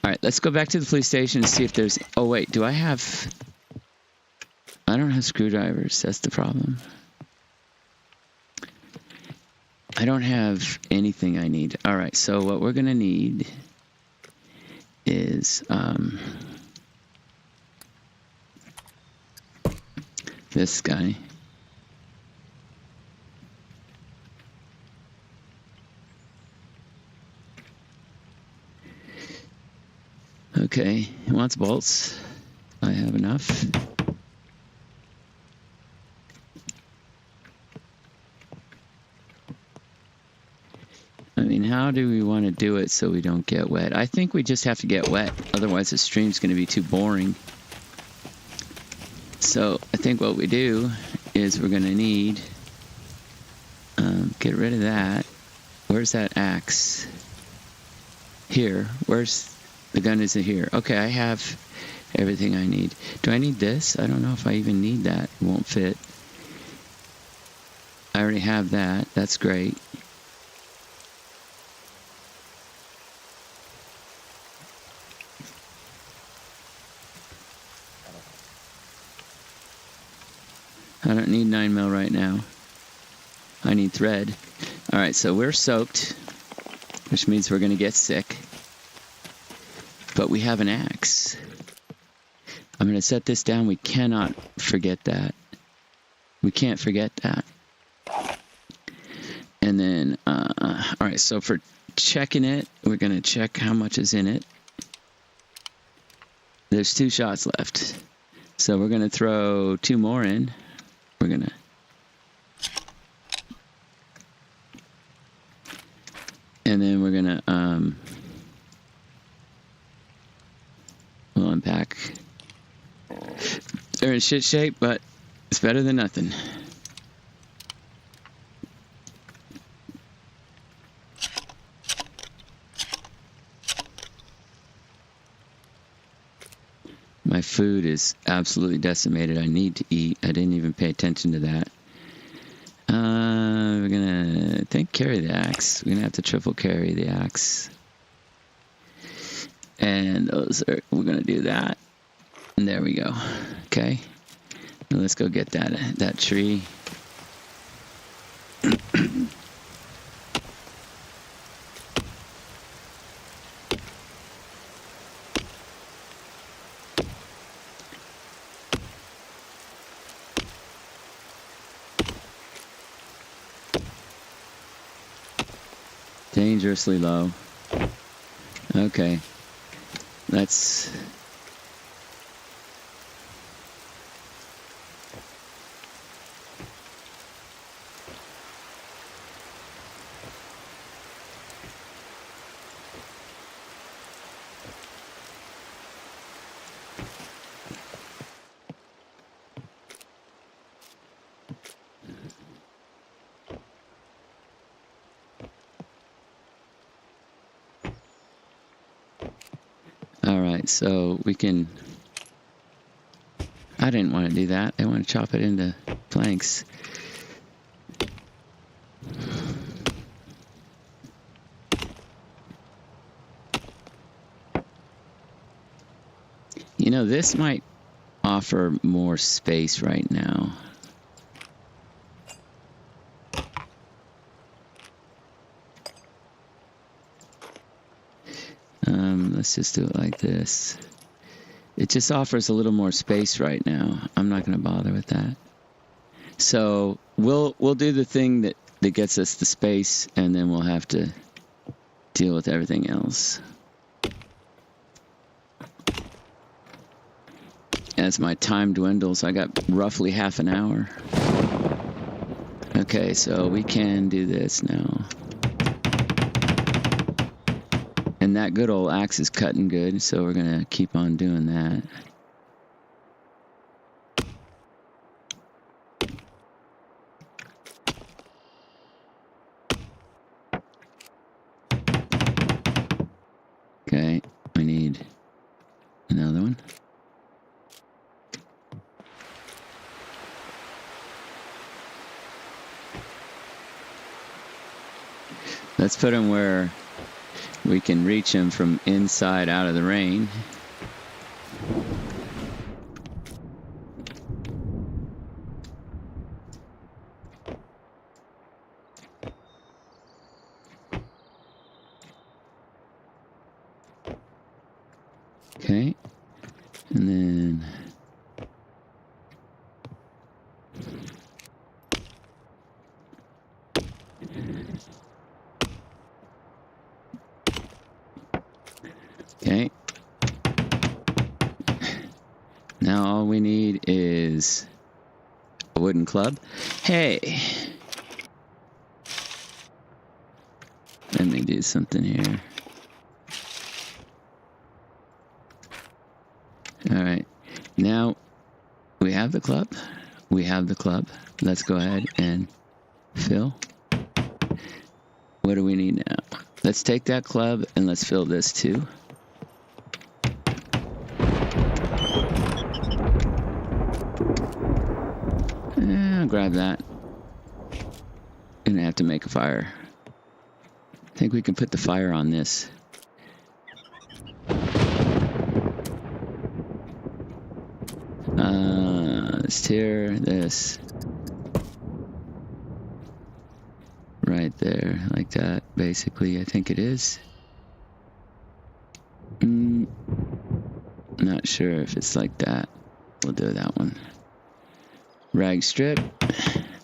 right, let's go back to the police station and see if there's... Oh, wait, do I have... I don't have screwdrivers. That's the problem. I don't have anything I need. All right, so what we're going to need is... this guy. Okay, he wants bolts. I have enough. I mean, how do we want to do it so we don't get wet? I think we just have to get wet. Otherwise, the stream's going to be too boring. So I think what we do is we're going to need, get rid of that. Where's that axe? Here. Where's the gun? Is it here? Okay, I have everything I need. Do I need this? I don't know if I even need that. It won't fit. I already have that. That's great. I don't need 9mm right now. I need thread. All right, so we're soaked, which means we're going to get sick. But we have an axe. I'm going to set this down. We cannot forget that. We can't forget that. And then, all right, so for checking it, we're going to check how much is in it. There's 2 shots left. So we're going to throw 2 more in. We're going to... And then we're going to, we'll unpack. They're in shit shape, but it's better than nothing. My food is absolutely decimated. I need to eat. I didn't even pay attention to that. We're gonna, I think, carry the axe. We're gonna have to triple carry the axe. And those are, we're gonna do that. And there we go. Okay. Now let's go get that tree. Dangerously low. Okay. Let's... right, so we can... I didn't want to do that. I want to chop it into planks. You know, this might offer more space right now. Let's just do it like this. It just offers a little more space right now. I'm not going to bother with that. So we'll do the thing that gets us the space, and then we'll have to deal with everything else. As my time dwindles, I got roughly half an hour. Okay, so we can do this now. And that good old axe is cutting good, so we're going to keep on doing that. Okay, we need another one. Let's put them where we can reach him from inside out of the rain. Okay. And then okay. Now all we need is a wooden club. Hey! Let me do something here. Alright. Now we have the club. We have the club. Let's go ahead and fill. What do we need now? Let's take that club and let's fill this too. I'll grab that. Gonna have to make a fire. I think we can put the fire on this. Let's tear this right there, like that, basically, I think it is. Not sure if it's like that. We'll do that one. Rag strip,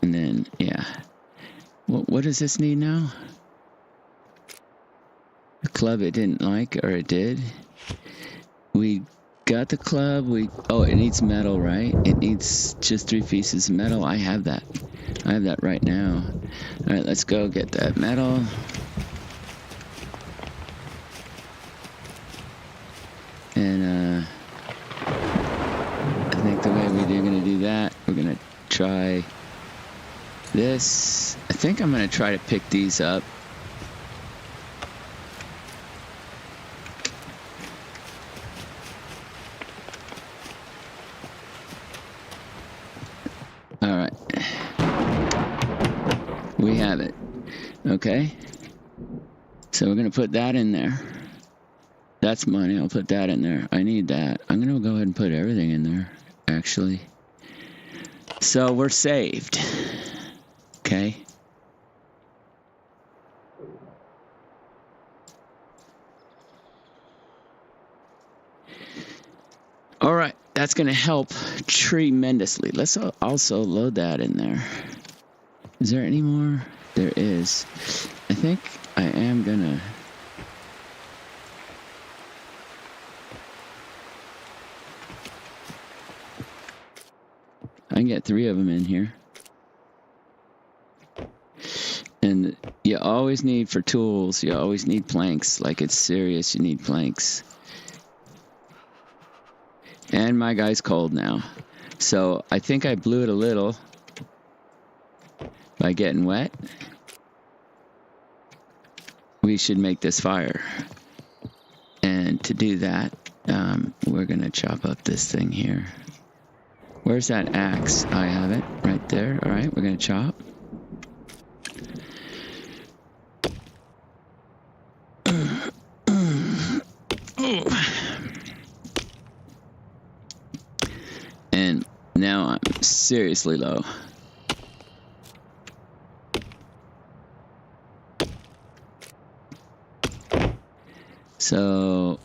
and then, yeah. What does this need now? The club it didn't like, or it did. We got the club. Oh, it needs metal, right? It needs just 3 pieces of metal. I have that. I have that right now. All right, let's go get that metal. And I think the way we're going to do that, we're going to try this. I think I'm going to try to pick these up. All right. We have it. Okay. So we're going to put that in there. That's money. I'll put that in there. I need that. I'm going to go ahead and put everything in there, actually. So we're saved. Okay. All right. That's going to help tremendously. Let's also load that in there. Is there any more? There is. I think I am going to... I can get 3 of them in here. And you always need, for tools, you always need planks. Like, it's serious, you need planks. And my guy's cold now. So I think I blew it a little by getting wet. We should make this fire. And to do that, We're going to chop up this thing here. Where's that axe? I have it right there. All right, we're going to chop. And now I'm seriously low. So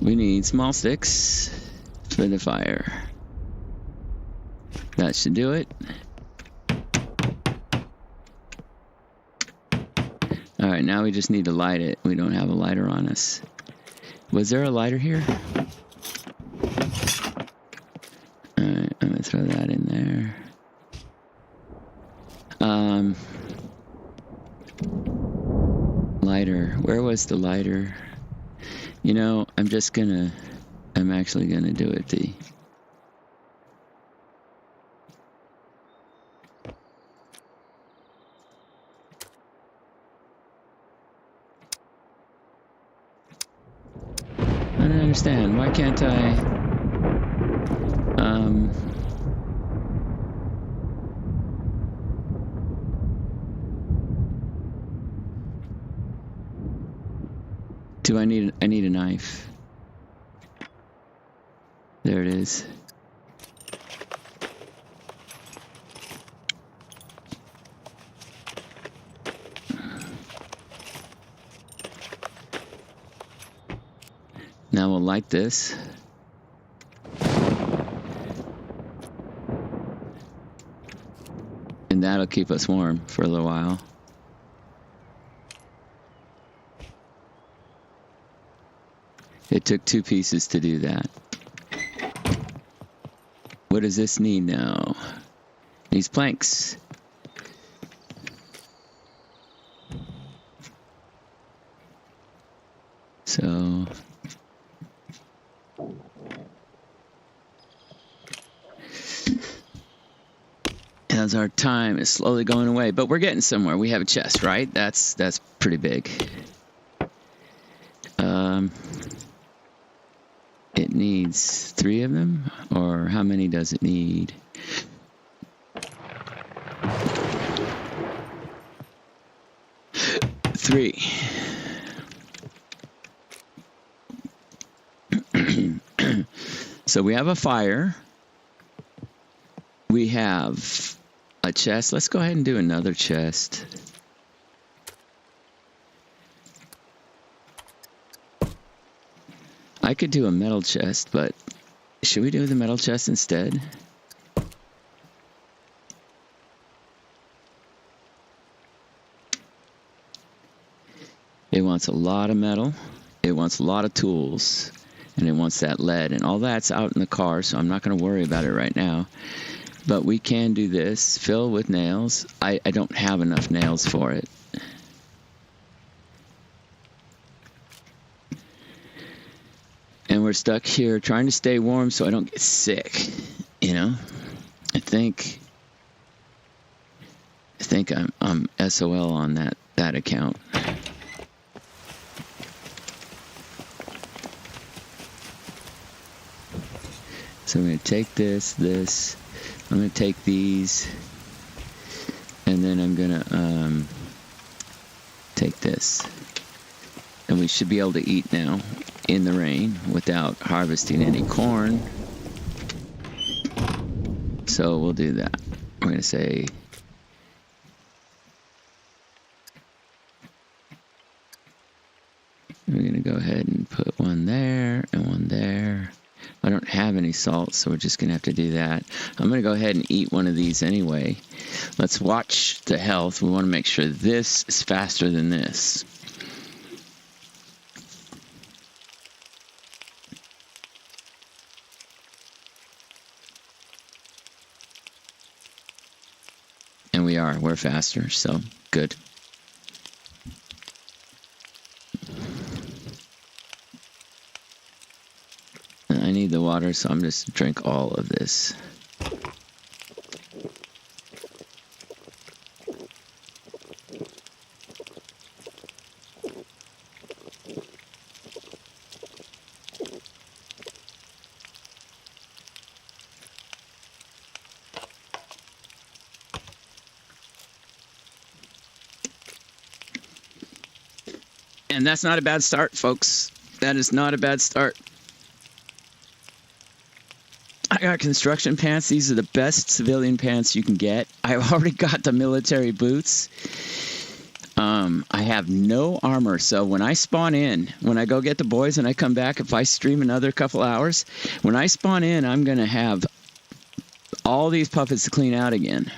we need small sticks for the fire. That should do it. All right, now we just need to light it. We don't have a lighter on us. Was there a lighter here? All right, I'm gonna throw that in there. Lighter. Where was the lighter? You know, I'm actually gonna do it I don't understand. Why can't I? I need a knife. There it is. Now we'll light this. And that'll keep us warm for a little while. It took 2 pieces to do that. What does this need now? These planks. So as our time is slowly going away, but we're getting somewhere. We have a chest, right? That's pretty big. It needs 3 of them, or how many does it need? Three. So we have a fire. We have a chest. Let's go ahead and do another chest. I could do a metal chest, but should we do the metal chest instead? It wants a lot of metal, it wants a lot of tools, and it wants that lead, and all that's out in the car, so I'm not going to worry about it right now. But we can do this, fill with nails. I don't have enough nails for it. And we're stuck here trying to stay warm so I don't get sick, you know? I think I'm SOL on that account. So I'm going to take this, I'm going to take these, and then I'm going to take this. And we should be able to eat now in the rain without harvesting any corn. So we'll do that. We're going to say we're going to go ahead and put one there and one there. I don't have any salt, so we're just going to have to do that. I'm going to go ahead and eat one of these anyway. Let's watch the health. We want to make sure this is faster than this. And we're faster, so good. I need the water, so I'm just drink all of this. And that's not a bad start, folks. That is not a bad start. I got construction pants. These are the best civilian pants you can get. I've already got the military boots. I have no armor, so when I spawn in, when I go get the boys and I come back, if I stream another couple hours, when I spawn in, I'm going to have all these puppets to clean out again.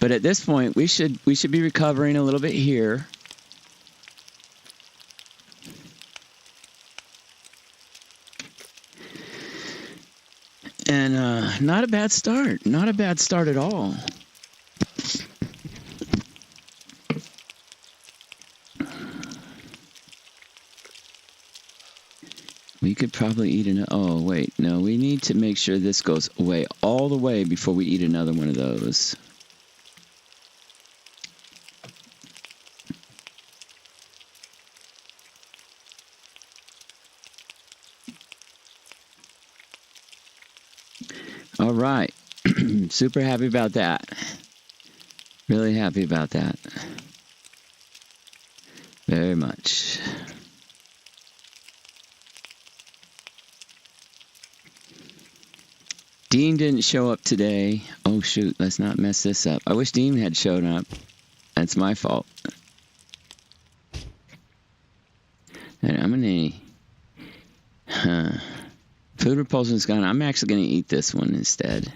But at this point, we should be recovering a little bit here. And not a bad start. Not a bad start at all. We could probably eat an... Oh, wait. No, we need to make sure this goes away all the way before we eat another one of those. All right. Super happy about that. Really happy about that. Very much. Dean didn't show up today. Oh, shoot. Let's not mess this up. I wish Dean had shown up. That's my fault. And I'm going to... Food repulsion's gone. I'm actually going to eat this one instead.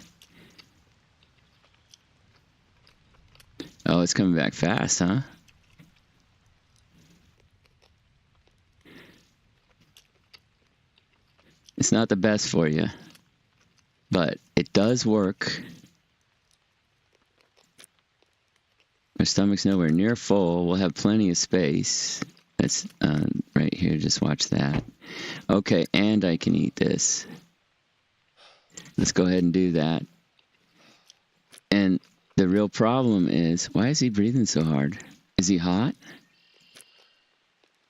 Oh, it's coming back fast, huh? It's not the best for you, but it does work. Our stomach's nowhere near full. We'll have plenty of space. That's right here. Just watch that. Okay, and I can eat this. Let's go ahead and do that. And the real problem is, why is he breathing so hard? Is he hot?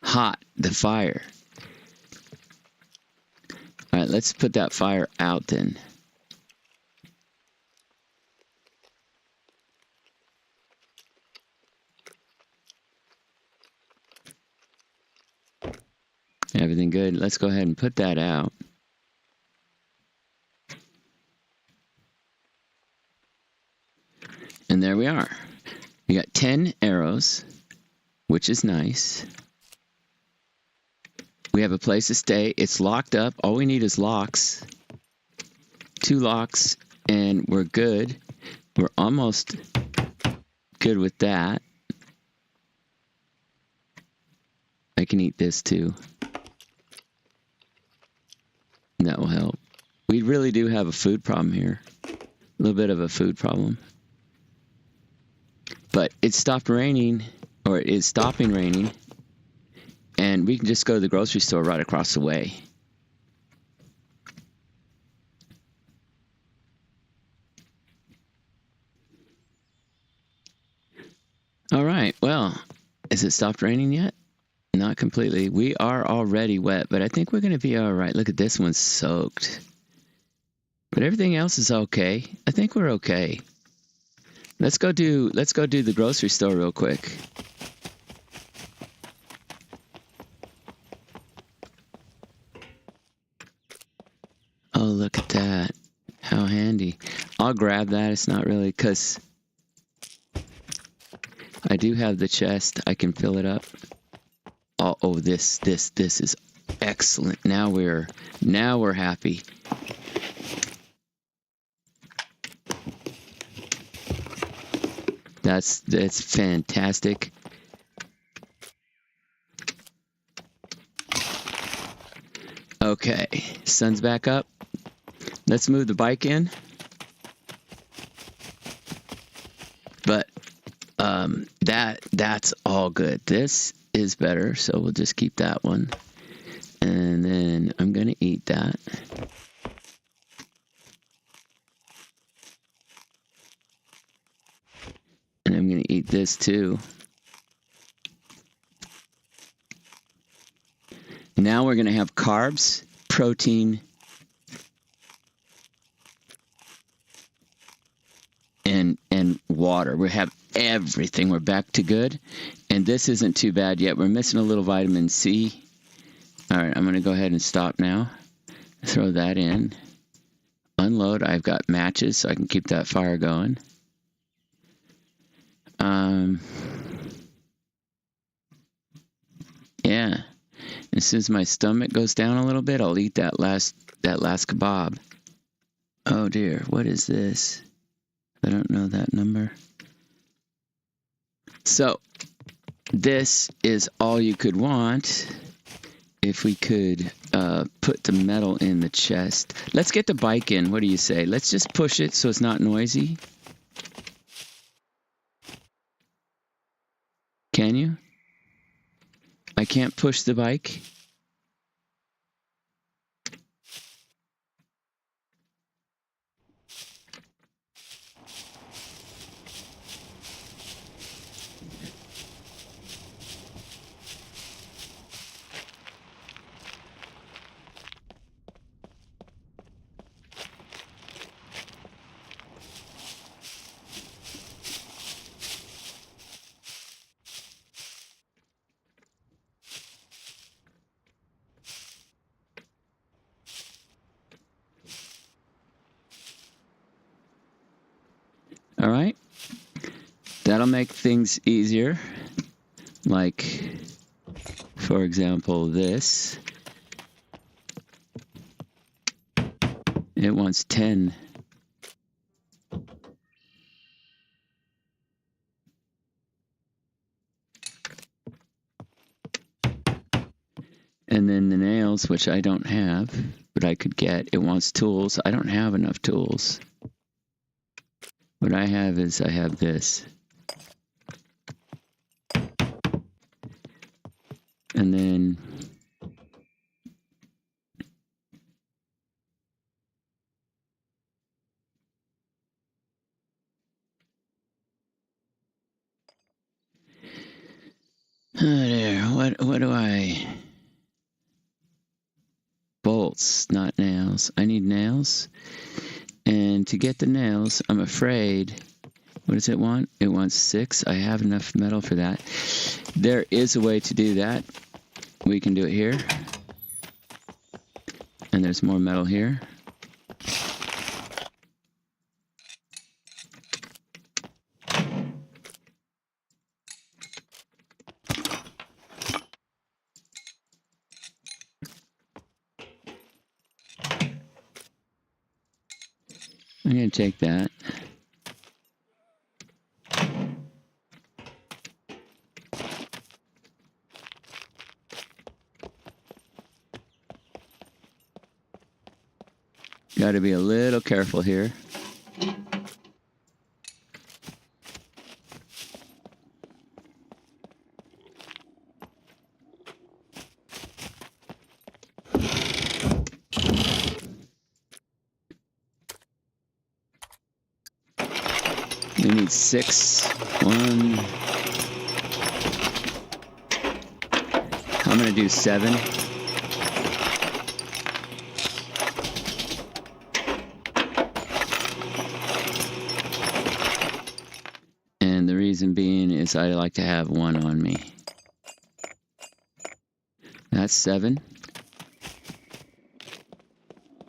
Hot, the fire. All right, let's put that fire out then. Everything good. Let's go ahead and put that out. And there we are. We got 10 arrows, which is nice. We have a place to stay. It's locked up. All we need is locks. 2 locks, and we're good. We're almost good with that. I can eat this too. That will help. We really do have a food problem here. A little bit of a food problem. But it stopped raining, or it is stopping raining. And we can just go to the grocery store right across the way. All right, well, has it stopped raining yet? Not completely. We are already wet, but I think we're going to be all right. Look at this one soaked. But everything else is okay. I think we're okay. Let's go do the grocery store real quick. Oh, look at that. How handy. I'll grab that. It's not really, because I do have the chest. I can fill it up. Oh, this is excellent. Now we're happy. That's fantastic. Okay, sun's back up. Let's move the bike in. But that's all good. This is better, so we'll just keep that one. And then I'm going to eat that. And I'm going to eat this too. Now we're going to have carbs, protein, and water. We have everything. We're back to good. And this isn't too bad yet. We're missing a little vitamin C. All right, I'm going to go ahead and stop now. Throw that in. Unload. I've got matches, so I can keep that fire going. Yeah. As soon as my stomach goes down a little bit, I'll eat that last kebab. Oh dear, what is this? I don't know that number. So, this is all you could want. If we could put the metal in the chest. Let's get the bike in. What do you say? Let's just push it so it's not noisy. Can you? I can't push the bike. All right. That'll make things easier. Like, for example, this. It wants 10. And then the nails, which I don't have, but I could get. It wants tools. I don't have enough tools. What I have is I have this. And then there. What do I? Bolts, not nails. I need nails. And to get the nails, I'm afraid, what does it want? It wants 6. I have enough metal for that. There is a way to do that. We can do it here. And there's more metal here. I'm going to take that. Got to be a little careful here. We need 6. 1. I'm going to do 7. And the reason being is I like to have 1 on me. That's 7.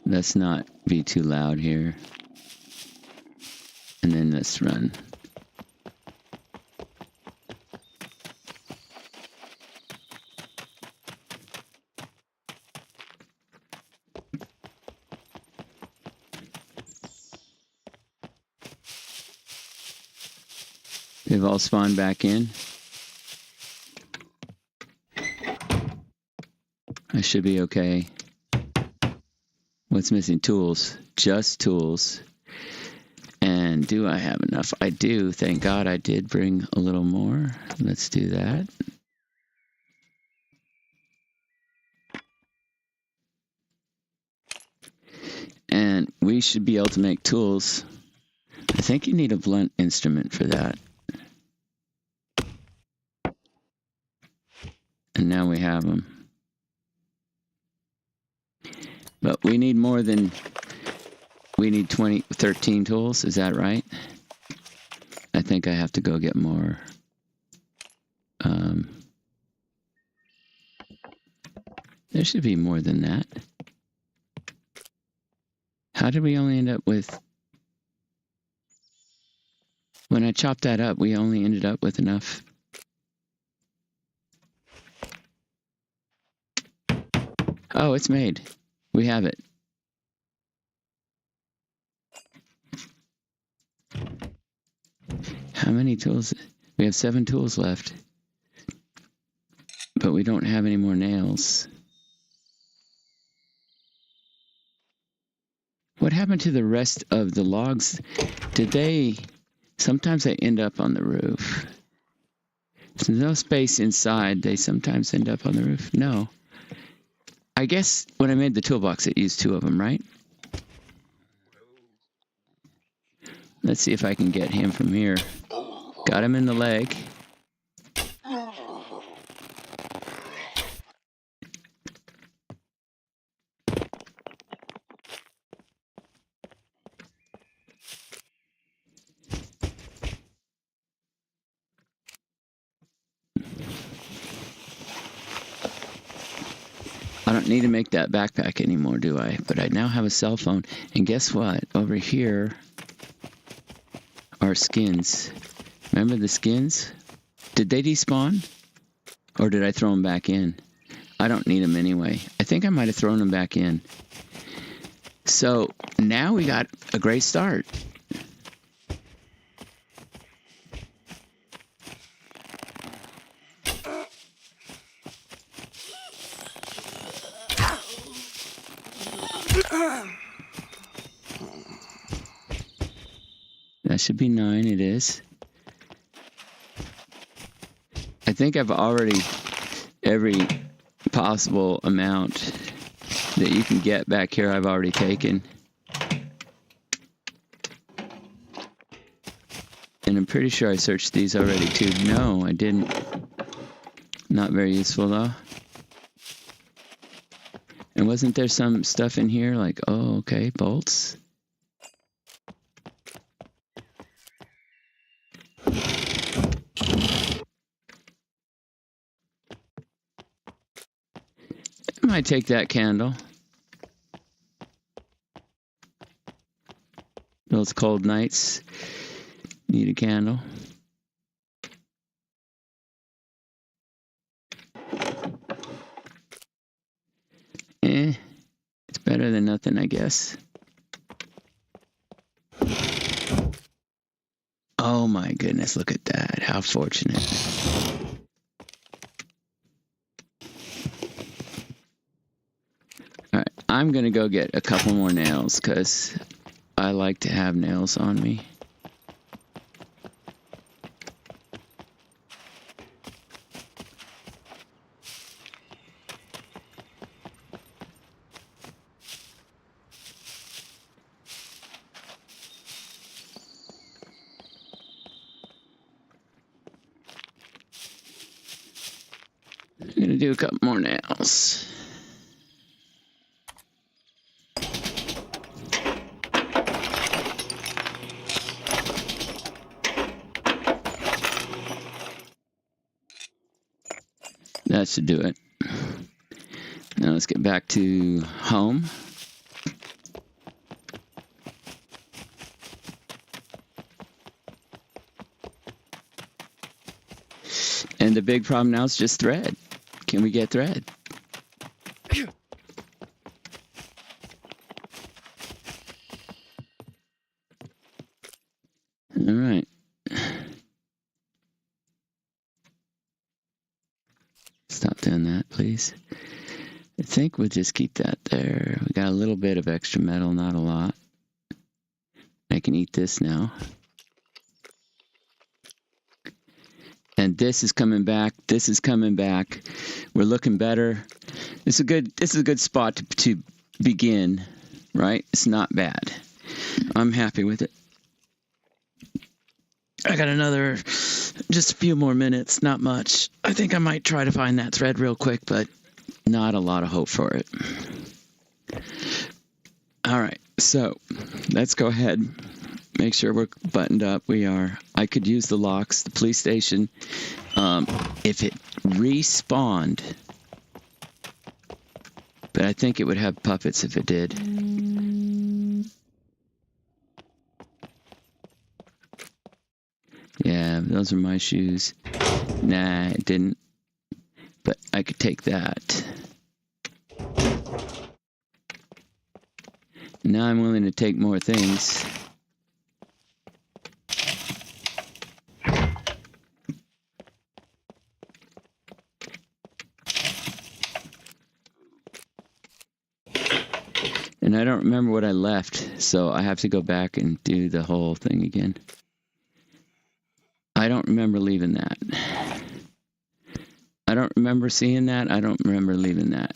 Let's not be too loud here. And then let's run. They've all spawned back in. I should be okay. What's missing? Tools. Just tools. And do I have enough? I do. Thank God I did bring a little more. Let's do that. And we should be able to make tools. I think you need a blunt instrument for that. And now we have them. But we need more than... We need 13 tools, is that right? I think think I have to go get more. There should be more than that. How did we only end up with... When I chopped that up, we only ended up with enough. Oh, it's made. We have it. How many tools? We have 7 tools left. But we don't have any more nails. What happened to the rest of the logs? Did they... Sometimes they end up on the roof. There's no space inside. They sometimes end up on the roof. No. I guess when I made the toolbox, it used 2 of them, right? Let's see if I can get him from here. Got him in the leg. I don't need to make that backpack anymore, do I? But I now have a cell phone. And guess what? Over here are skins. Remember the skins? Did they despawn? Or did I throw them back in? I don't need them anyway. I think I might have thrown them back in. So now we got a great start. That should be 9, it is. I think I've already, every possible amount that you can get back here, I've already taken. And I'm pretty sure I searched these already too. No, I didn't. Not very useful though. And wasn't there some stuff in here like, oh, okay, bolts? I might take that candle. Those cold nights need a candle. It's better than nothing, I guess. Oh my goodness, look at that. How fortunate. Alright, I'm gonna go get a couple more nails because I like to have nails on me. I'm gonna do a couple more nails. That should do it. Now let's get back to home. And the big problem now is just thread. Can we get thread? All right. Stop doing that, please. I think we'll just keep that there. We got a little bit of extra metal, not a lot. I can eat this now. And this is coming back. This is coming back. We're looking better. This is a good spot to begin, right? It's not bad. I'm happy with it. I got another, just a few more minutes, not much. I think I might try to find that thread real quick, but not a lot of hope for it. All right, so let's go ahead. Make sure we're buttoned up. We are. I could use the locks. The police station. If it respawned. But I think it would have puppets if it did. Yeah, those are my shoes. Nah, it didn't. But I could take that. Now I'm willing to take more things. And I don't remember what I left, so I have to go back and do the whole thing again. I don't remember leaving that. I don't remember seeing that. I don't remember leaving that.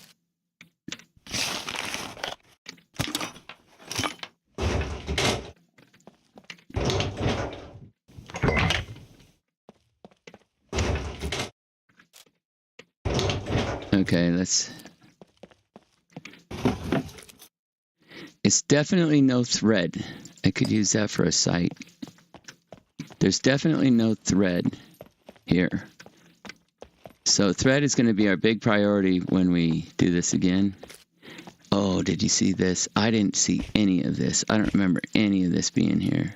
Okay, let's... It's definitely no thread. I could use that for a site. There's definitely no thread here. So thread is going to be our big priority when we do this again. Oh, did you see this? I didn't see any of this. I don't remember any of this being here.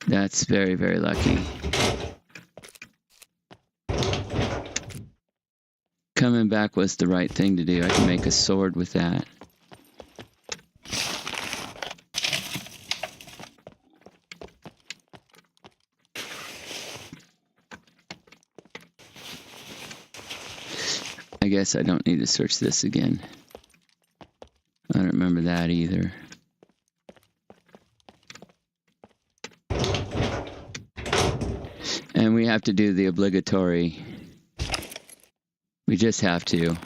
That's very, very lucky. Coming back was the right thing to do. I can make a sword with that. I guess I don't need to search this again. I don't remember that either. And we have to do the obligatory. We just have to.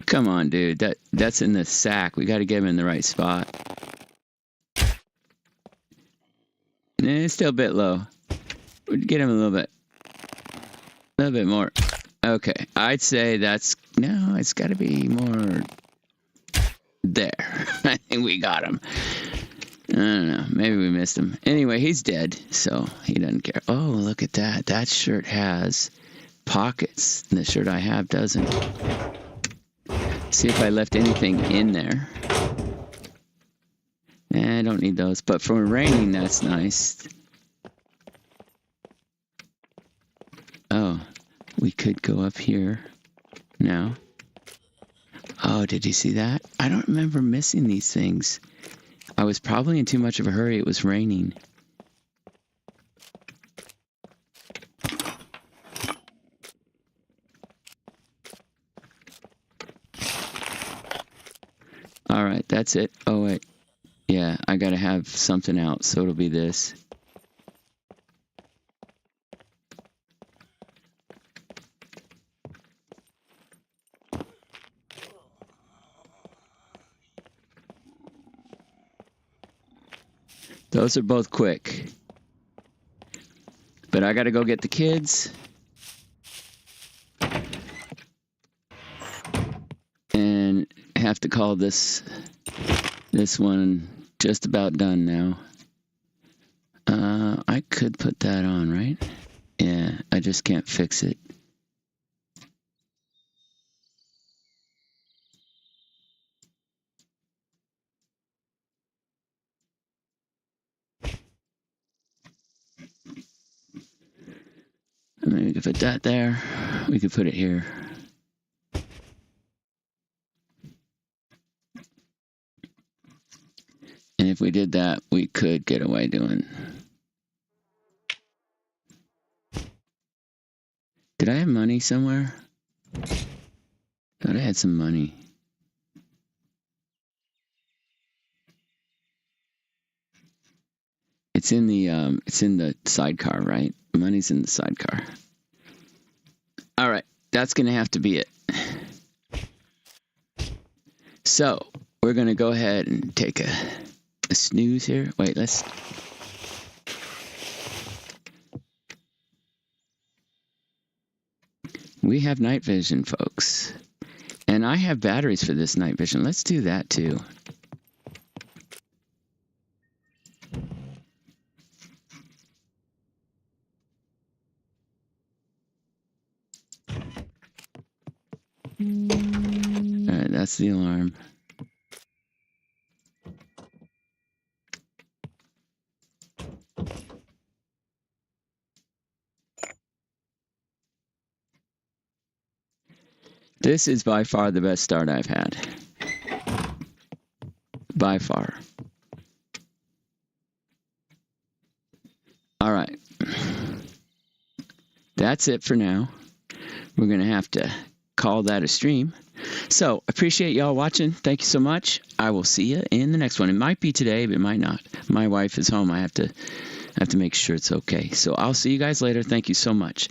Come on, dude. That's in the sack. We got to get him in the right spot. It's still a bit low. We'd get him a little bit more. Okay, I'd say that's... No, it's got to be more... There. I think we got him. I don't know. Maybe we missed him. Anyway, he's dead, so he doesn't care. Oh, look at that. That shirt has pockets. The shirt I have doesn't. See if I left anything in there. I don't need those. But for raining, that's nice. Oh, we could go up here now. Oh, did you see that? I don't remember missing these things. I was probably in too much of a hurry. It was raining. All right, that's it. Oh, wait. Yeah, I got to have something out, so it'll be this. Those are both quick. But I got to go get the kids. And have to call this one just about done now. I could put that on, right? Yeah, I just can't fix it. I mean, we could put that there. We could put it here. And if we did that, we could get away doing. Did I have money somewhere? Thought I had some money. It's in the sidecar, right? Money's in the sidecar. All right, that's gonna have to be it. So we're gonna go ahead and take a snooze here. Wait, let's. We have night vision, folks. And I have batteries for this night vision. Let's do that too. All right, that's the alarm. This is by far the best start I've had. By far. All right. That's it for now. We're going to have to call that a stream. So, appreciate y'all watching. Thank you so much. I will see you in the next one. It might be today, but it might not. My wife is home. I have to make sure it's okay. So, I'll see you guys later. Thank you so much.